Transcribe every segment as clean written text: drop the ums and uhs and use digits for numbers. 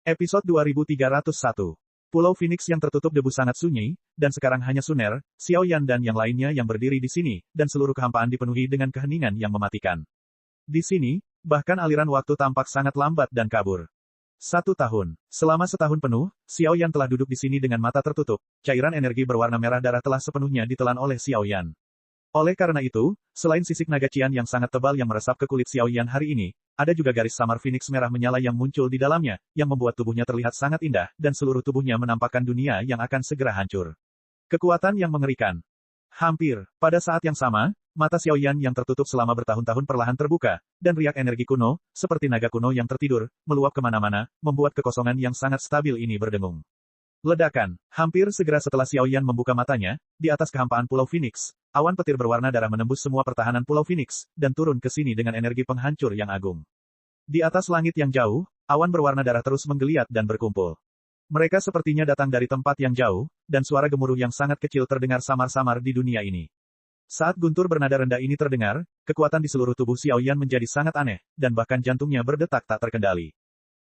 Episode 2301. Pulau Phoenix yang tertutup debu sangat sunyi, dan sekarang hanya Suner, Xiao Yan dan yang lainnya yang berdiri di sini, dan seluruh kehampaan dipenuhi dengan keheningan yang mematikan. Di sini, bahkan aliran waktu tampak sangat lambat dan kabur. 1 tahun. Selama setahun penuh, Xiao Yan telah duduk di sini dengan mata tertutup, cairan energi berwarna merah darah telah sepenuhnya ditelan oleh Xiao Yan. Oleh karena itu, selain sisik naga cian yang sangat tebal yang meresap ke kulit Xiao Yan hari ini, ada juga garis samar Phoenix merah menyala yang muncul di dalamnya, yang membuat tubuhnya terlihat sangat indah, dan seluruh tubuhnya menampakkan dunia yang akan segera hancur. Kekuatan yang mengerikan. Hampir, pada saat yang sama, mata Xiao Yan yang tertutup selama bertahun-tahun perlahan terbuka, dan riak energi kuno, seperti naga kuno yang tertidur, meluap kemana-mana, membuat kekosongan yang sangat stabil ini berdengung. Ledakan. Hampir segera setelah Xiao Yan membuka matanya, di atas kehampaan Pulau Phoenix, awan petir berwarna darah menembus semua pertahanan Pulau Phoenix, dan turun ke sini dengan energi penghancur yang agung. Di atas langit yang jauh, awan berwarna darah terus menggeliat dan berkumpul. Mereka sepertinya datang dari tempat yang jauh, dan suara gemuruh yang sangat kecil terdengar samar-samar di dunia ini. Saat guntur bernada rendah ini terdengar, kekuatan di seluruh tubuh Xiao Yan menjadi sangat aneh, dan bahkan jantungnya berdetak tak terkendali.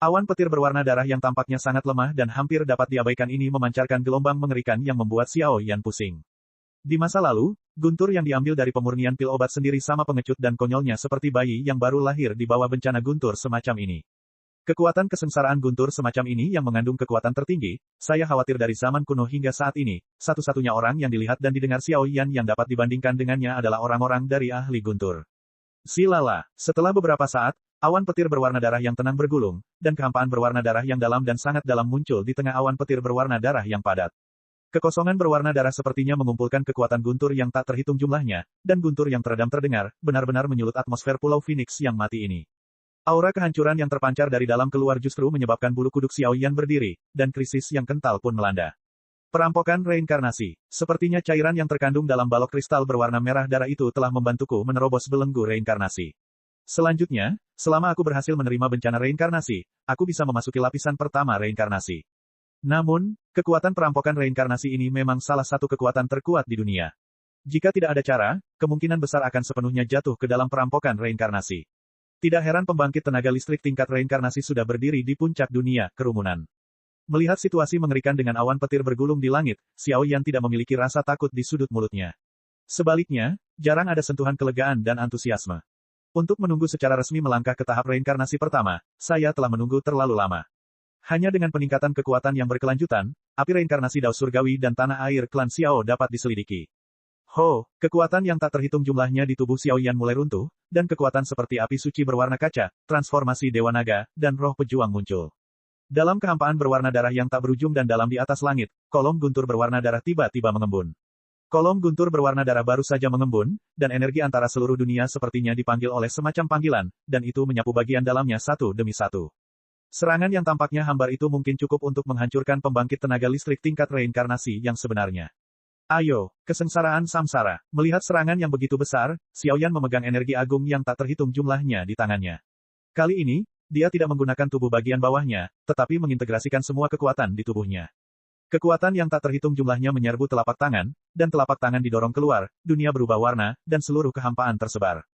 Awan petir berwarna darah yang tampaknya sangat lemah dan hampir dapat diabaikan ini memancarkan gelombang mengerikan yang membuat Xiao Yan pusing. Di masa lalu, guntur yang diambil dari pemurnian pil obat sendiri sama pengecut dan konyolnya seperti bayi yang baru lahir di bawah bencana guntur semacam ini. Kekuatan kesengsaraan guntur semacam ini yang mengandung kekuatan tertinggi, saya khawatir dari zaman kuno hingga saat ini, satu-satunya orang yang dilihat dan didengar Xiao Yan yang dapat dibandingkan dengannya adalah orang-orang dari ahli guntur. Silala, setelah beberapa saat, awan petir berwarna darah yang tenang bergulung, dan kehampaan berwarna darah yang dalam dan sangat dalam muncul di tengah awan petir berwarna darah yang padat. Kekosongan berwarna darah sepertinya mengumpulkan kekuatan guntur yang tak terhitung jumlahnya, dan guntur yang teredam terdengar, benar-benar menyulut atmosfer Pulau Phoenix yang mati ini. Aura kehancuran yang terpancar dari dalam keluar justru menyebabkan bulu kuduk Xiao Yan berdiri, dan krisis yang kental pun melanda. Perampokan reinkarnasi. Sepertinya cairan yang terkandung dalam balok kristal berwarna merah darah itu telah membantuku menerobos belenggu reinkarnasi. Selanjutnya, selama aku berhasil menerima bencana reinkarnasi, aku bisa memasuki lapisan pertama reinkarnasi. Namun, kekuatan perampokan reinkarnasi ini memang salah satu kekuatan terkuat di dunia. Jika tidak ada cara, kemungkinan besar akan sepenuhnya jatuh ke dalam perampokan reinkarnasi. Tidak heran pembangkit tenaga listrik tingkat reinkarnasi sudah berdiri di puncak dunia kerumunan. Melihat situasi mengerikan dengan awan petir bergulung di langit, Xiao Yan tidak memiliki rasa takut di sudut mulutnya. Sebaliknya, jarang ada sentuhan kelegaan dan antusiasme. Untuk menunggu secara resmi melangkah ke tahap reinkarnasi pertama, saya telah menunggu terlalu lama. Hanya dengan peningkatan kekuatan yang berkelanjutan, api reinkarnasi Dao Surgawi dan tanah air klan Xiao dapat diselidiki. Ho, kekuatan yang tak terhitung jumlahnya di tubuh Xiao Yan mulai runtuh, dan kekuatan seperti api suci berwarna kaca, transformasi Dewa Naga, dan roh pejuang muncul. Dalam kehampaan berwarna darah yang tak berujung dan dalam di atas langit, kolom guntur berwarna darah tiba-tiba mengembun. Kolom guntur berwarna darah baru saja mengembun, dan energi antara seluruh dunia sepertinya dipanggil oleh semacam panggilan, dan itu menyapu bagian dalamnya satu demi satu. Serangan yang tampaknya hambar itu mungkin cukup untuk menghancurkan pembangkit tenaga listrik tingkat reinkarnasi yang sebenarnya. Ayo, kesengsaraan samsara. Melihat serangan yang begitu besar, Xiao Yan memegang energi agung yang tak terhitung jumlahnya di tangannya. Kali ini, dia tidak menggunakan tubuh bagian bawahnya, tetapi mengintegrasikan semua kekuatan di tubuhnya. Kekuatan yang tak terhitung jumlahnya menyerbu telapak tangan, dan telapak tangan didorong keluar, dunia berubah warna, dan seluruh kehampaan tersebar.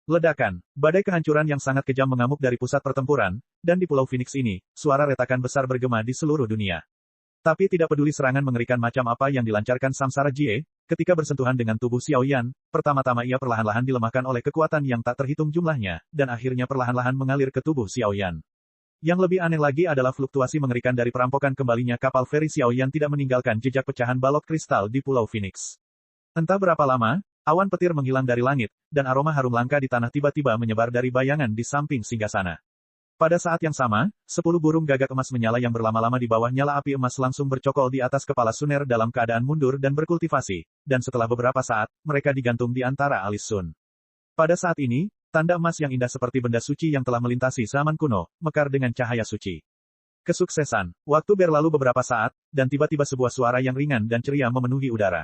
Ledakan, badai kehancuran yang sangat kejam mengamuk dari pusat pertempuran, dan di Pulau Phoenix ini, suara retakan besar bergema di seluruh dunia. Tapi tidak peduli serangan mengerikan macam apa yang dilancarkan Samsara Jie, ketika bersentuhan dengan tubuh Xiao Yan, pertama-tama ia perlahan-lahan dilemahkan oleh kekuatan yang tak terhitung jumlahnya, dan akhirnya perlahan-lahan mengalir ke tubuh Xiao Yan. Yang lebih aneh lagi adalah fluktuasi mengerikan dari perampokan kembalinya kapal feri Xiao Yan tidak meninggalkan jejak pecahan balok kristal di Pulau Phoenix. Entah berapa lama, awan petir menghilang dari langit, dan aroma harum langka di tanah tiba-tiba menyebar dari bayangan di samping singgasana. Pada saat yang sama, 10 burung gagak emas menyala yang berlama-lama di bawah nyala api emas langsung bercokol di atas kepala Suner dalam keadaan mundur dan berkultivasi, dan setelah beberapa saat, mereka digantung di antara alis Sun. Pada saat ini, tanda emas yang indah seperti benda suci yang telah melintasi zaman kuno, mekar dengan cahaya suci. Kesuksesan. Waktu berlalu beberapa saat, dan tiba-tiba sebuah suara yang ringan dan ceria memenuhi udara.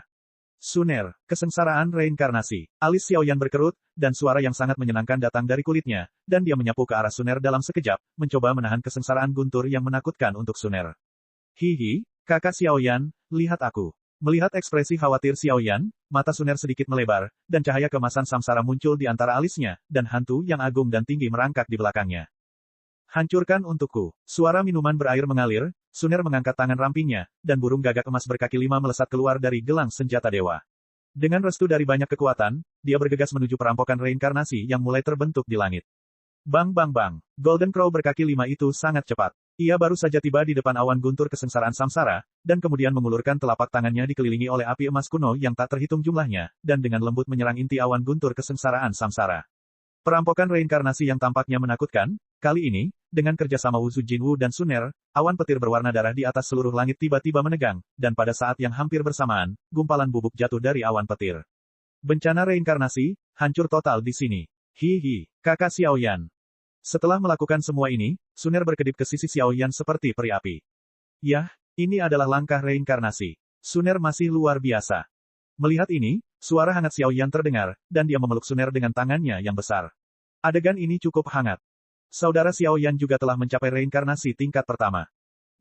Suner, kesengsaraan reinkarnasi. Alis Xiao Yan berkerut, dan suara yang sangat menyenangkan datang dari kulitnya, dan dia menyapu ke arah Suner dalam sekejap, mencoba menahan kesengsaraan guntur yang menakutkan untuk Suner. Hihi, kakak Xiao Yan, lihat aku. Melihat ekspresi khawatir Xiao Yan, mata Suner sedikit melebar, dan cahaya kemasan samsara muncul di antara alisnya, dan hantu yang agung dan tinggi merangkak di belakangnya. Hancurkan untukku. Suara minuman berair mengalir, Suner mengangkat tangan rampingnya, dan burung gagak emas berkaki 5 melesat keluar dari gelang senjata dewa. Dengan restu dari banyak kekuatan, dia bergegas menuju perampokan reinkarnasi yang mulai terbentuk di langit. Bang bang bang. Golden Crow berkaki 5 itu sangat cepat. Ia baru saja tiba di depan awan guntur kesengsaraan samsara, dan kemudian mengulurkan telapak tangannya dikelilingi oleh api emas kuno yang tak terhitung jumlahnya, dan dengan lembut menyerang inti awan guntur kesengsaraan samsara. Perampokan reinkarnasi yang tampaknya menakutkan, kali ini, dengan kerjasama Wuzu Jinwu dan Suner, awan petir berwarna darah di atas seluruh langit tiba-tiba menegang, dan pada saat yang hampir bersamaan, gumpalan bubuk jatuh dari awan petir. Bencana reinkarnasi, hancur total di sini. Hihi, kakak Xiaoyan. Setelah melakukan semua ini, Suner berkedip ke sisi Xiaoyan seperti peri api. Yah, ini adalah langkah reinkarnasi. Suner masih luar biasa. Melihat ini, suara hangat Xiaoyan terdengar, dan dia memeluk Suner dengan tangannya yang besar. Adegan ini cukup hangat. Saudara Xiaoyan juga telah mencapai reinkarnasi tingkat pertama.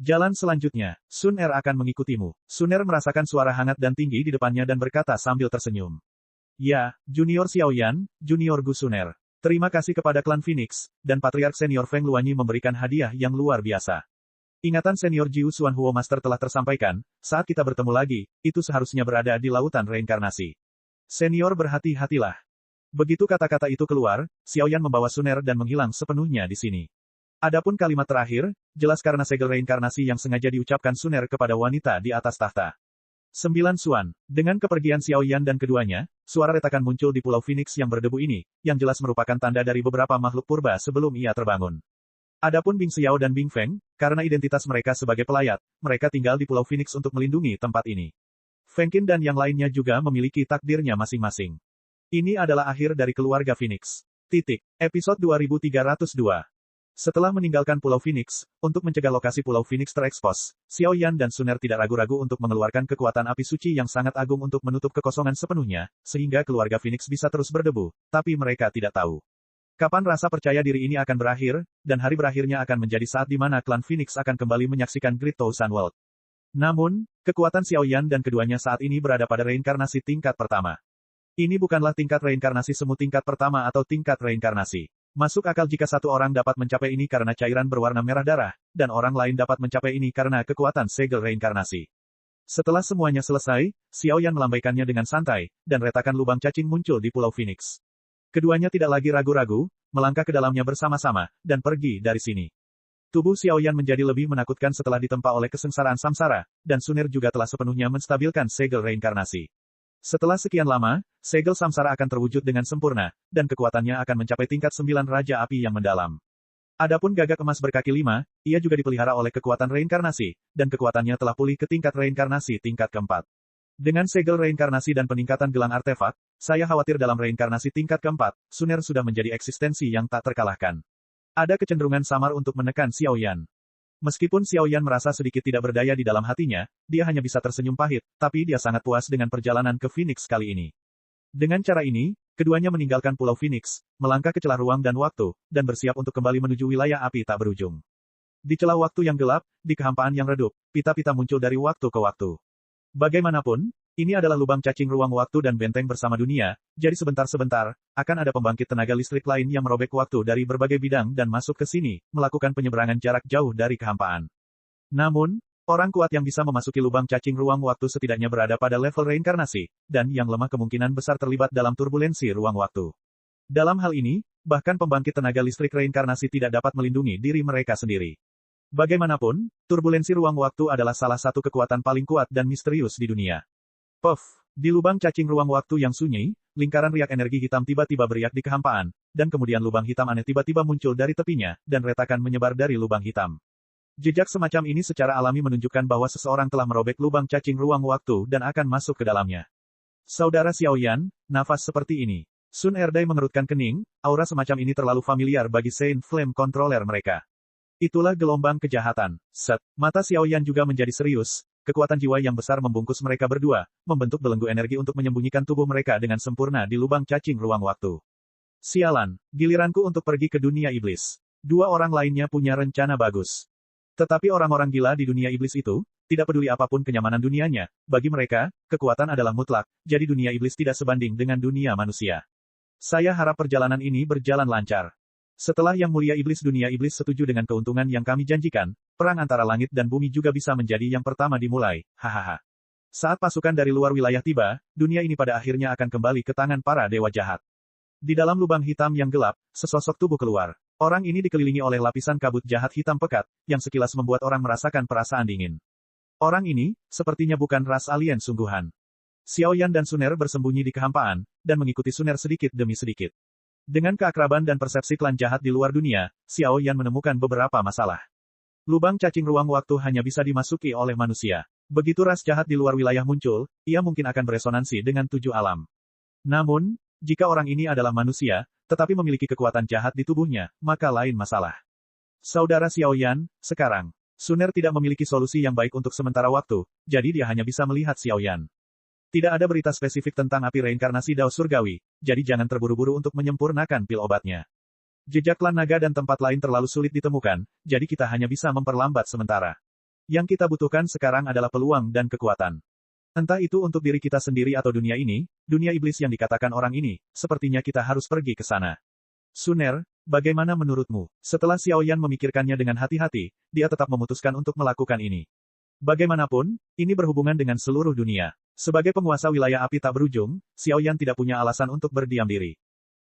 Jalan selanjutnya, Suner akan mengikutimu. Suner merasakan suara hangat dan tinggi di depannya dan berkata sambil tersenyum. Ya, Junior Xiaoyan, Junior Gu Suner. Terima kasih kepada klan Phoenix, dan Patriark Senior Feng Luanyi memberikan hadiah yang luar biasa. Ingatan Senior Jiu Xuan Huo Master telah tersampaikan, saat kita bertemu lagi, itu seharusnya berada di lautan reinkarnasi. Senior berhati-hatilah. Begitu kata-kata itu keluar, Xiaoyan membawa Suner dan menghilang sepenuhnya di sini. Adapun kalimat terakhir, jelas karena segel reinkarnasi yang sengaja diucapkan Suner kepada wanita di atas tahta. 9 Suan. Dengan kepergian Xiaoyan dan keduanya, suara retakan muncul di Pulau Phoenix yang berdebu ini, yang jelas merupakan tanda dari beberapa makhluk purba sebelum ia terbangun. Adapun Bing Xiao dan Bing Feng, karena identitas mereka sebagai pelayat, mereka tinggal di Pulau Phoenix untuk melindungi tempat ini. Feng Qin dan yang lainnya juga memiliki takdirnya masing-masing. Ini adalah akhir dari keluarga Phoenix. Episode 2302. Setelah meninggalkan Pulau Phoenix, untuk mencegah lokasi Pulau Phoenix terekspos, Xiaoyan dan Suner tidak ragu-ragu untuk mengeluarkan kekuatan api suci yang sangat agung untuk menutup kekosongan sepenuhnya, sehingga keluarga Phoenix bisa terus berdebu, tapi mereka tidak tahu kapan rasa percaya diri ini akan berakhir, dan hari berakhirnya akan menjadi saat di mana klan Phoenix akan kembali menyaksikan Great Thousand World. Namun, kekuatan Xiaoyan dan keduanya saat ini berada pada reinkarnasi tingkat pertama. Ini bukanlah tingkat reinkarnasi semu tingkat pertama atau tingkat reinkarnasi. Masuk akal jika satu orang dapat mencapai ini karena cairan berwarna merah darah, dan orang lain dapat mencapai ini karena kekuatan segel reinkarnasi. Setelah semuanya selesai, Xiaoyan melambaikannya dengan santai, dan retakan lubang cacing muncul di Pulau Phoenix. Keduanya tidak lagi ragu-ragu, melangkah ke dalamnya bersama-sama, dan pergi dari sini. Tubuh Xiaoyan menjadi lebih menakutkan setelah ditempa oleh kesengsaraan samsara, dan Suner juga telah sepenuhnya menstabilkan segel reinkarnasi. Setelah sekian lama, segel samsara akan terwujud dengan sempurna, dan kekuatannya akan mencapai tingkat 9 Raja Api yang mendalam. Adapun gagak emas berkaki 5, ia juga dipelihara oleh kekuatan reinkarnasi, dan kekuatannya telah pulih ke tingkat reinkarnasi tingkat keempat. Dengan segel reinkarnasi dan peningkatan gelang artefak, saya khawatir dalam reinkarnasi tingkat keempat, Suner sudah menjadi eksistensi yang tak terkalahkan. Ada kecenderungan samar untuk menekan Xiaoyan. Meskipun Xiaoyan merasa sedikit tidak berdaya di dalam hatinya, dia hanya bisa tersenyum pahit, tapi dia sangat puas dengan perjalanan ke Phoenix kali ini. Dengan cara ini, keduanya meninggalkan Pulau Phoenix, melangkah ke celah ruang dan waktu, dan bersiap untuk kembali menuju wilayah api tak berujung. Di celah waktu yang gelap, di kehampaan yang redup, pita-pita muncul dari waktu ke waktu. Bagaimanapun, ini adalah lubang cacing ruang waktu dan benteng bersama dunia, jadi sebentar-sebentar, akan ada pembangkit tenaga listrik lain yang merobek waktu dari berbagai bidang dan masuk ke sini, melakukan penyeberangan jarak jauh dari kehampaan. Namun, orang kuat yang bisa memasuki lubang cacing ruang waktu setidaknya berada pada level reinkarnasi, dan yang lemah kemungkinan besar terlibat dalam turbulensi ruang waktu. Dalam hal ini, bahkan pembangkit tenaga listrik reinkarnasi tidak dapat melindungi diri mereka sendiri. Bagaimanapun, turbulensi ruang waktu adalah salah satu kekuatan paling kuat dan misterius di dunia. Puff! Di lubang cacing ruang waktu yang sunyi, lingkaran riak energi hitam tiba-tiba beriak di kehampaan, dan kemudian lubang hitam aneh tiba-tiba muncul dari tepinya, dan retakan menyebar dari lubang hitam. Jejak semacam ini secara alami menunjukkan bahwa seseorang telah merobek lubang cacing ruang waktu dan akan masuk ke dalamnya. Saudara Xiaoyan, nafas seperti ini. Sun Erdai mengerutkan kening, aura semacam ini terlalu familiar bagi Saint Flame Controller mereka. Itulah gelombang kejahatan. Set. Mata Xiaoyan juga menjadi serius. Kekuatan jiwa yang besar membungkus mereka berdua, membentuk belenggu energi untuk menyembunyikan tubuh mereka dengan sempurna di lubang cacing ruang waktu. Sialan, giliranku untuk pergi ke dunia iblis. Dua orang lainnya punya rencana bagus. Tetapi orang-orang gila di dunia iblis itu, tidak peduli apapun kenyamanan dunianya, bagi mereka, kekuatan adalah mutlak, jadi dunia iblis tidak sebanding dengan dunia manusia. Saya harap perjalanan ini berjalan lancar. Setelah Yang Mulia Iblis Dunia Iblis setuju dengan keuntungan yang kami janjikan, perang antara langit dan bumi juga bisa menjadi yang pertama dimulai, hahaha. Saat pasukan dari luar wilayah tiba, dunia ini pada akhirnya akan kembali ke tangan para dewa jahat. Di dalam lubang hitam yang gelap, sesosok tubuh keluar. Orang ini dikelilingi oleh lapisan kabut jahat hitam pekat, yang sekilas membuat orang merasakan perasaan dingin. Orang ini, sepertinya bukan ras alien sungguhan. Xiaoyan dan Suner bersembunyi di kehampaan, dan mengikuti Suner sedikit demi sedikit. Dengan keakraban dan persepsi klan jahat di luar dunia, Xiaoyan menemukan beberapa masalah. Lubang cacing ruang waktu hanya bisa dimasuki oleh manusia. Begitu ras jahat di luar wilayah muncul, ia mungkin akan beresonansi dengan 7 alam. Namun, jika orang ini adalah manusia, tetapi memiliki kekuatan jahat di tubuhnya, maka lain masalah. Saudara Xiaoyan, sekarang, Suner tidak memiliki solusi yang baik untuk sementara waktu, jadi dia hanya bisa melihat Xiaoyan. Tidak ada berita spesifik tentang api reinkarnasi Dao Surgawi, jadi jangan terburu-buru untuk menyempurnakan pil obatnya. Jejak klan naga dan tempat lain terlalu sulit ditemukan, jadi kita hanya bisa memperlambat sementara. Yang kita butuhkan sekarang adalah peluang dan kekuatan. Entah itu untuk diri kita sendiri atau dunia ini, dunia iblis yang dikatakan orang ini, sepertinya kita harus pergi ke sana. Suner, bagaimana menurutmu? Setelah Xiaoyan memikirkannya dengan hati-hati, dia tetap memutuskan untuk melakukan ini. Bagaimanapun, ini berhubungan dengan seluruh dunia. Sebagai penguasa wilayah api tak berujung, Xiaoyan tidak punya alasan untuk berdiam diri.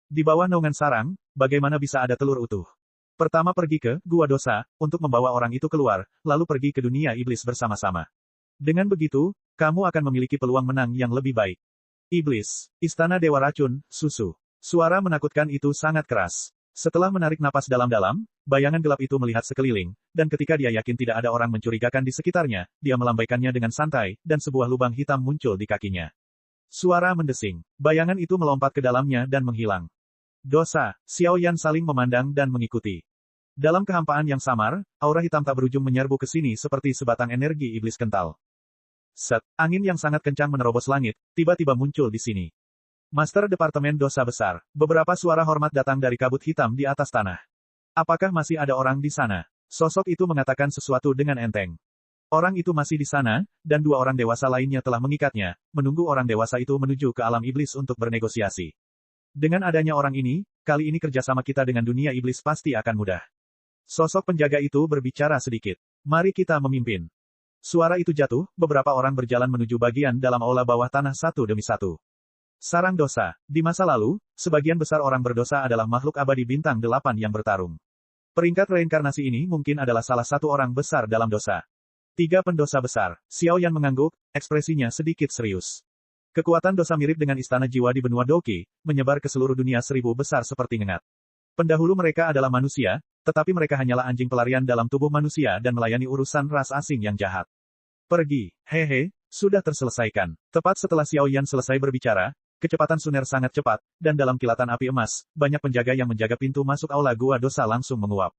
Di bawah naungan sarang, bagaimana bisa ada telur utuh? Pertama pergi ke Gua Dosa, untuk membawa orang itu keluar, lalu pergi ke dunia iblis bersama-sama. Dengan begitu, kamu akan memiliki peluang menang yang lebih baik. Iblis, Istana Dewa Racun, Susu. Suara menakutkan itu sangat keras. Setelah menarik napas dalam-dalam, bayangan gelap itu melihat sekeliling, dan ketika dia yakin tidak ada orang mencurigakan di sekitarnya, dia melambaikannya dengan santai, dan sebuah lubang hitam muncul di kakinya. Suara mendesing. Bayangan itu melompat ke dalamnya dan menghilang. Dosa, Xiaoyan saling memandang dan mengikuti. Dalam kehampaan yang samar, aura hitam tak berujung menyerbu ke sini seperti sebatang energi iblis kental. Set, angin yang sangat kencang menerobos langit, tiba-tiba muncul di sini. Master Departemen Dosa Besar, beberapa suara hormat datang dari kabut hitam di atas tanah. Apakah masih ada orang di sana? Sosok itu mengatakan sesuatu dengan enteng. Orang itu masih di sana, dan 2 orang dewasa lainnya telah mengikatnya, menunggu orang dewasa itu menuju ke alam iblis untuk bernegosiasi. Dengan adanya orang ini, kali ini kerjasama kita dengan dunia iblis pasti akan mudah. Sosok penjaga itu berbicara sedikit. Mari kita memimpin. Suara itu jatuh, beberapa orang berjalan menuju bagian dalam aula bawah tanah satu demi satu. Sarang dosa. Di masa lalu, sebagian besar orang berdosa adalah makhluk abadi bintang 8 yang bertarung. Peringkat reinkarnasi ini mungkin adalah salah satu orang besar dalam dosa. 3 pendosa besar. Xiaoyan mengangguk, ekspresinya sedikit serius. Kekuatan dosa mirip dengan istana jiwa di benua Doki, menyebar ke seluruh dunia 1000 besar seperti ngengat. Pendahulu mereka adalah manusia, tetapi mereka hanyalah anjing pelarian dalam tubuh manusia dan melayani urusan ras asing yang jahat. Pergi, hehe, sudah terselesaikan. Tepat setelah Xiaoyan selesai berbicara, kecepatan Suner sangat cepat, dan dalam kilatan api emas, banyak penjaga yang menjaga pintu masuk aula gua dosa langsung menguap.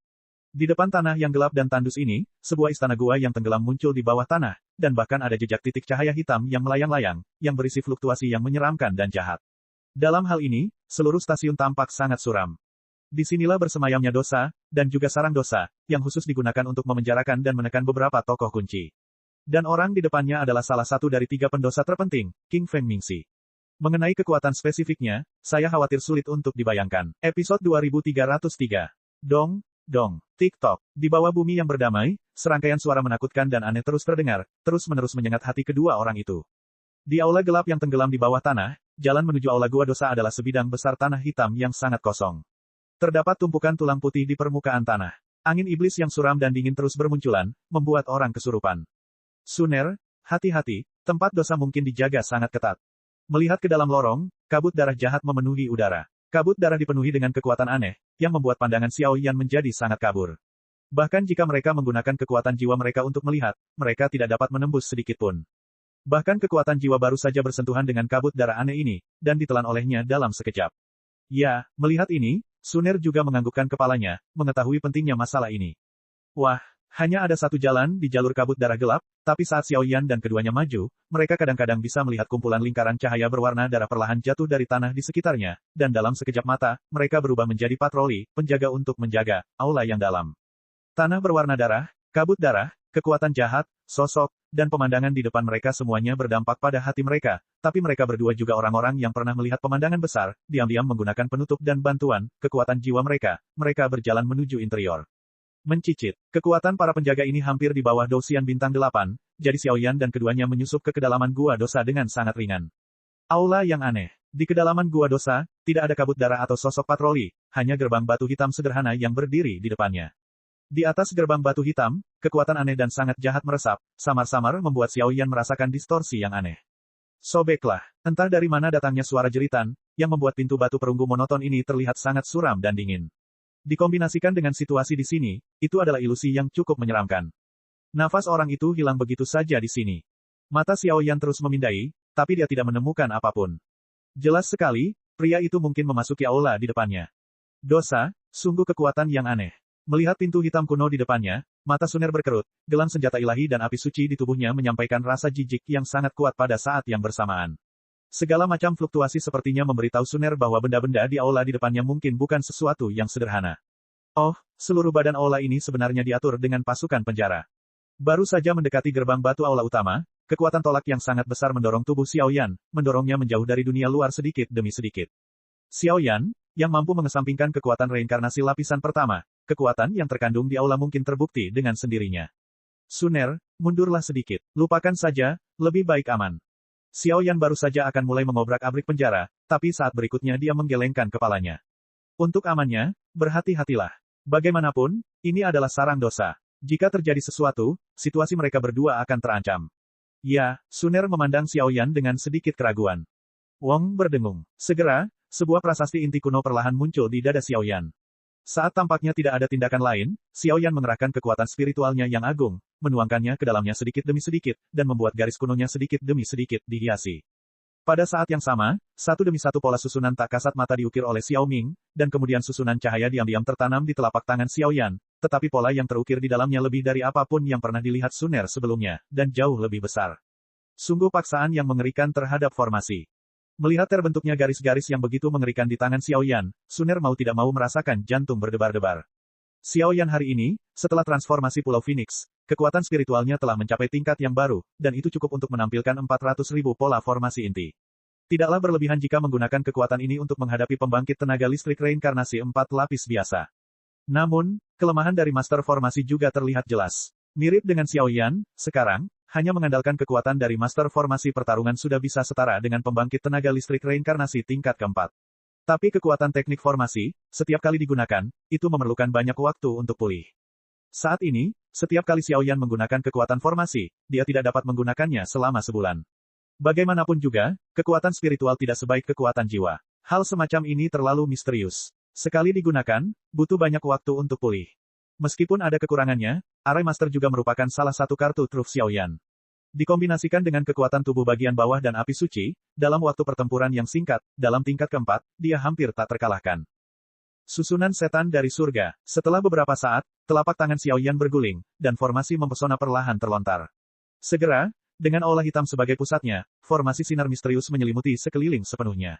Di depan tanah yang gelap dan tandus ini, sebuah istana gua yang tenggelam muncul di bawah tanah, dan bahkan ada jejak titik cahaya hitam yang melayang-layang, yang berisi fluktuasi yang menyeramkan dan jahat. Dalam hal ini, seluruh stasiun tampak sangat suram. Disinilah bersemayamnya dosa, dan juga sarang dosa, yang khusus digunakan untuk memenjarakan dan menekan beberapa tokoh kunci. Dan orang di depannya adalah salah satu dari 3 pendosa terpenting, King Feng Mingxi. Mengenai kekuatan spesifiknya, saya khawatir sulit untuk dibayangkan. Episode 2303. Dong, dong, TikTok. Di bawah bumi yang berdamai, serangkaian suara menakutkan dan aneh terus terdengar, terus-menerus menyengat hati kedua orang itu. Di aula gelap yang tenggelam di bawah tanah, jalan menuju aula gua dosa adalah sebidang besar tanah hitam yang sangat kosong. Terdapat tumpukan tulang putih di permukaan tanah. Angin iblis yang suram dan dingin terus bermunculan, membuat orang kesurupan. Suner, hati-hati, tempat dosa mungkin dijaga sangat ketat. Melihat ke dalam lorong, kabut darah jahat memenuhi udara. Kabut darah dipenuhi dengan kekuatan aneh, yang membuat pandangan Xiaoyan menjadi sangat kabur. Bahkan jika mereka menggunakan kekuatan jiwa mereka untuk melihat, mereka tidak dapat menembus sedikit pun. Bahkan kekuatan jiwa baru saja bersentuhan dengan kabut darah aneh ini, dan ditelan olehnya dalam sekejap. Ya, melihat ini, Suner juga menganggukkan kepalanya, mengetahui pentingnya masalah ini. Wah, hanya ada satu jalan di jalur kabut darah gelap, tapi saat Xiaoyan dan keduanya maju, mereka kadang-kadang bisa melihat kumpulan lingkaran cahaya berwarna darah perlahan jatuh dari tanah di sekitarnya, dan dalam sekejap mata, mereka berubah menjadi patroli, penjaga untuk menjaga aula yang dalam. Tanah berwarna darah, kekuatan jahat, sosok, dan pemandangan di depan mereka semuanya berdampak pada hati mereka, tapi mereka berdua juga orang-orang yang pernah melihat pemandangan besar, diam-diam menggunakan penutup dan bantuan, kekuatan jiwa mereka berjalan menuju interior. Mencicit, kekuatan para penjaga ini hampir di bawah Dousian bintang 8, jadi Xiaoyan dan keduanya menyusup ke kedalaman gua dosa dengan sangat ringan. Aula yang aneh. Di kedalaman gua dosa, tidak ada kabut darah atau sosok patroli, hanya gerbang batu hitam sederhana yang berdiri di depannya. Di atas gerbang batu hitam, kekuatan aneh dan sangat jahat meresap, samar-samar membuat Xiaoyan merasakan distorsi yang aneh. Sobeklah, entah dari mana datangnya suara jeritan, yang membuat pintu batu perunggu monoton ini terlihat sangat suram dan dingin. Dikombinasikan dengan situasi di sini, itu adalah ilusi yang cukup menyeramkan. Nafas orang itu hilang begitu saja di sini. Mata Xiaoyan terus memindai, tapi dia tidak menemukan apapun. Jelas sekali, pria itu mungkin memasuki aula di depannya. Dosa, sungguh kekuatan yang aneh. Melihat pintu hitam kuno di depannya, mata Suner berkerut, gelang senjata ilahi dan api suci di tubuhnya menyampaikan rasa jijik yang sangat kuat pada saat yang bersamaan. Segala macam fluktuasi sepertinya memberitahu Suner bahwa benda-benda di aula di depannya mungkin bukan sesuatu yang sederhana. Oh, seluruh badan aula ini sebenarnya diatur dengan pasukan penjara. Baru saja mendekati gerbang batu aula utama, kekuatan tolak yang sangat besar mendorong tubuh Xiaoyan, mendorongnya menjauh dari dunia luar sedikit demi sedikit. Xiaoyan, yang mampu mengesampingkan kekuatan reinkarnasi lapisan pertama, kekuatan yang terkandung di aula mungkin terbukti dengan sendirinya. Suner, mundurlah sedikit. Lupakan saja, lebih baik aman. Xiaoyan baru saja akan mulai mengobrak-abrik penjara, tapi saat berikutnya dia menggelengkan kepalanya. Untuk amannya, berhati-hatilah. Bagaimanapun, ini adalah sarang dosa. Jika terjadi sesuatu, situasi mereka berdua akan terancam. Ya, Suner memandang Xiaoyan dengan sedikit keraguan. Wong berdengung. Segera, sebuah prasasti inti kuno perlahan muncul di dada Xiaoyan. Saat tampaknya tidak ada tindakan lain, Xiaoyan mengerahkan kekuatan spiritualnya yang agung, menuangkannya ke dalamnya sedikit demi sedikit, dan membuat garis kunonya sedikit demi sedikit dihiasi. Pada saat yang sama, satu demi satu pola susunan tak kasat mata diukir oleh Xiao Ming, dan kemudian susunan cahaya diam-diam tertanam di telapak tangan Xiaoyan, tetapi pola yang terukir di dalamnya lebih dari apapun yang pernah dilihat Suner sebelumnya, dan jauh lebih besar. Sungguh paksaan yang mengerikan terhadap formasi. Melihat terbentuknya garis-garis yang begitu mengerikan di tangan Xiaoyan, Suner mau tidak mau merasakan jantung berdebar-debar. Xiaoyan hari ini, setelah transformasi Pulau Phoenix, kekuatan spiritualnya telah mencapai tingkat yang baru, dan itu cukup untuk menampilkan 400.000 pola formasi inti. Tidaklah berlebihan jika menggunakan kekuatan ini untuk menghadapi pembangkit tenaga listrik reinkarnasi 4 lapis biasa. Namun, kelemahan dari Master Formasi juga terlihat jelas. Mirip dengan Xiaoyan, sekarang, hanya mengandalkan kekuatan dari Master Formasi pertarungan sudah bisa setara dengan pembangkit tenaga listrik reinkarnasi tingkat keempat. Tapi kekuatan teknik formasi, setiap kali digunakan, itu memerlukan banyak waktu untuk pulih. Saat ini, setiap kali Xiaoyan menggunakan kekuatan formasi, dia tidak dapat menggunakannya selama sebulan. Bagaimanapun juga, kekuatan spiritual tidak sebaik kekuatan jiwa. Hal semacam ini terlalu misterius. Sekali digunakan, butuh banyak waktu untuk pulih. Meskipun ada kekurangannya, Arai Master juga merupakan salah satu kartu truf Xiaoyan. Dikombinasikan dengan kekuatan tubuh bagian bawah dan api suci, dalam waktu pertempuran yang singkat, dalam tingkat keempat, dia hampir tak terkalahkan. Susunan setan dari surga. Setelah beberapa saat, telapak tangan Xiaoyan berguling, dan formasi mempesona perlahan terlontar. Segera, dengan aula hitam sebagai pusatnya, formasi sinar misterius menyelimuti sekeliling sepenuhnya.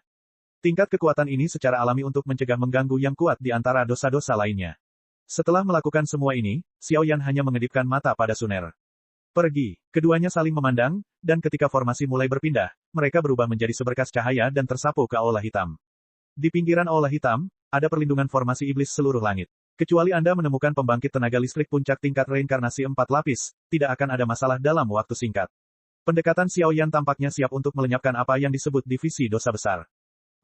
Tingkat kekuatan ini secara alami untuk mencegah mengganggu yang kuat di antara dosa-dosa lainnya. Setelah melakukan semua ini, Xiaoyan hanya mengedipkan mata pada Suner. Pergi. Keduanya saling memandang, dan ketika formasi mulai berpindah, mereka berubah menjadi seberkas cahaya dan tersapu ke aula hitam. Di pinggiran aula hitam, ada perlindungan formasi iblis seluruh langit. Kecuali Anda menemukan pembangkit tenaga listrik puncak tingkat reinkarnasi 4 lapis, tidak akan ada masalah dalam waktu singkat. Pendekatan Xiaoyan tampaknya siap untuk melenyapkan apa yang disebut divisi dosa besar.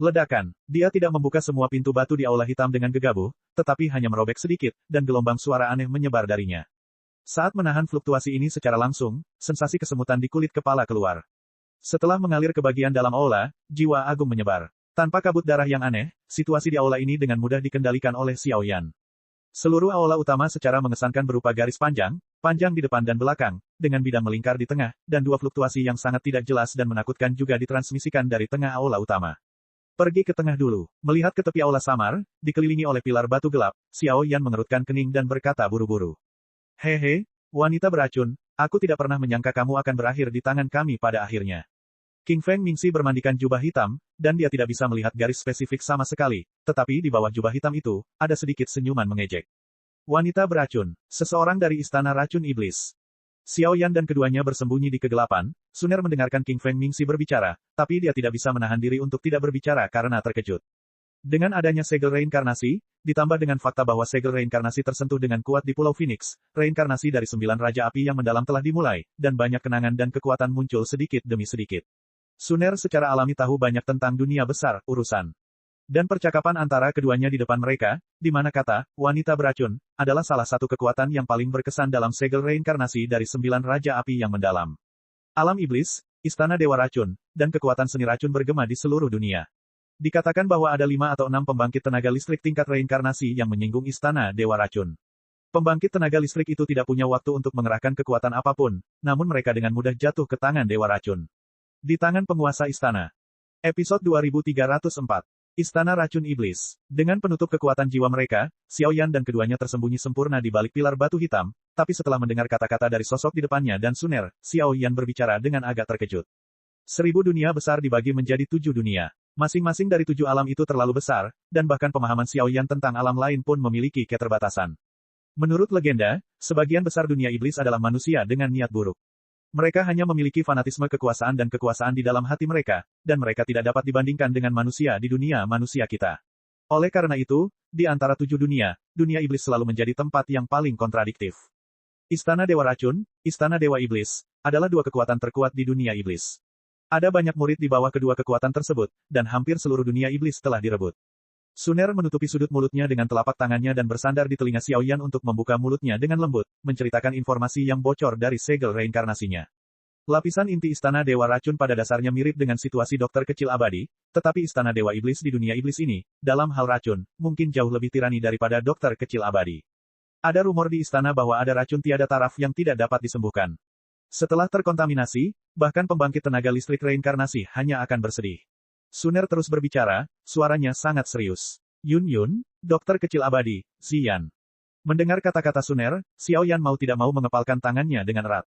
Ledakan. Dia tidak membuka semua pintu batu di aula hitam dengan gegabah, tetapi hanya merobek sedikit, dan gelombang suara aneh menyebar darinya. Saat menahan fluktuasi ini secara langsung, sensasi kesemutan di kulit kepala keluar. Setelah mengalir ke bagian dalam aula, jiwa agung menyebar. Tanpa kabut darah yang aneh, situasi di aula ini dengan mudah dikendalikan oleh Xiaoyan. Seluruh aula utama secara mengesankan berupa garis panjang di depan dan belakang, dengan bidang melingkar di tengah, dan dua fluktuasi yang sangat tidak jelas dan menakutkan juga ditransmisikan dari tengah aula utama. Pergi ke tengah dulu. Melihat ke tepi aula samar, dikelilingi oleh pilar batu gelap, Xiaoyan mengerutkan kening dan berkata buru-buru. Hehe, wanita beracun, aku tidak pernah menyangka kamu akan berakhir di tangan kami pada akhirnya. King Feng Mingxi bermandikan jubah hitam, dan dia tidak bisa melihat garis spesifik sama sekali, tetapi di bawah jubah hitam itu, ada sedikit senyuman mengejek. Wanita beracun, seseorang dari istana racun iblis. Xiao Yan dan keduanya bersembunyi di kegelapan. Suner mendengarkan King Feng Mingxi berbicara, tapi dia tidak bisa menahan diri untuk tidak berbicara karena terkejut. Dengan adanya segel reinkarnasi, ditambah dengan fakta bahwa segel reinkarnasi tersentuh dengan kuat di Pulau Phoenix, reinkarnasi dari 9 Raja Api yang mendalam telah dimulai, dan banyak kenangan dan kekuatan muncul sedikit demi sedikit. Suner secara alami tahu banyak tentang dunia besar, urusan. Dan percakapan antara keduanya di depan mereka, di mana kata, wanita beracun, adalah salah satu kekuatan yang paling berkesan dalam segel reinkarnasi dari 9 Raja Api yang mendalam. Alam iblis, istana dewa racun, dan kekuatan seni racun bergema di seluruh dunia. Dikatakan bahwa ada 5 atau 6 pembangkit tenaga listrik tingkat reinkarnasi yang menyinggung istana dewa racun. Pembangkit tenaga listrik itu tidak punya waktu untuk mengerahkan kekuatan apapun, namun mereka dengan mudah jatuh ke tangan dewa racun. Di tangan penguasa istana. Episode 2304. Istana Racun Iblis. Dengan penutup kekuatan jiwa mereka, Xiao Yan dan keduanya tersembunyi sempurna di balik pilar batu hitam, tapi setelah mendengar kata-kata dari sosok di depannya dan Suner, Xiao Yan berbicara dengan agak terkejut. 1000 dunia besar dibagi menjadi 7 dunia. Masing-masing dari 7 alam itu terlalu besar, dan bahkan pemahaman Xiao Yan tentang alam lain pun memiliki keterbatasan. Menurut legenda, sebagian besar dunia iblis adalah manusia dengan niat buruk. Mereka hanya memiliki fanatisme kekuasaan dan kekuasaan di dalam hati mereka, dan mereka tidak dapat dibandingkan dengan manusia di dunia manusia kita. Oleh karena itu, di antara 7 dunia, dunia iblis selalu menjadi tempat yang paling kontradiktif. Istana Dewa Racun, Istana Dewa Iblis, adalah 2 kekuatan terkuat di dunia iblis. Ada banyak murid di bawah kedua kekuatan tersebut, dan hampir seluruh dunia iblis telah direbut. Suner menutupi sudut mulutnya dengan telapak tangannya dan bersandar di telinga Xiao Yan untuk membuka mulutnya dengan lembut, menceritakan informasi yang bocor dari segel reinkarnasinya. Lapisan inti Istana Dewa Racun pada dasarnya mirip dengan situasi dokter kecil abadi, tetapi Istana Dewa Iblis di dunia iblis ini, dalam hal racun, mungkin jauh lebih tirani daripada dokter kecil abadi. Ada rumor di istana bahwa ada racun tiada taraf yang tidak dapat disembuhkan. Setelah terkontaminasi, bahkan pembangkit tenaga listrik reinkarnasi hanya akan bersedih. Suner terus berbicara, suaranya sangat serius. Yun, dokter kecil abadi, Ziyan. Mendengar kata-kata Suner, Xiao Yan mau tidak mau mengepalkan tangannya dengan erat.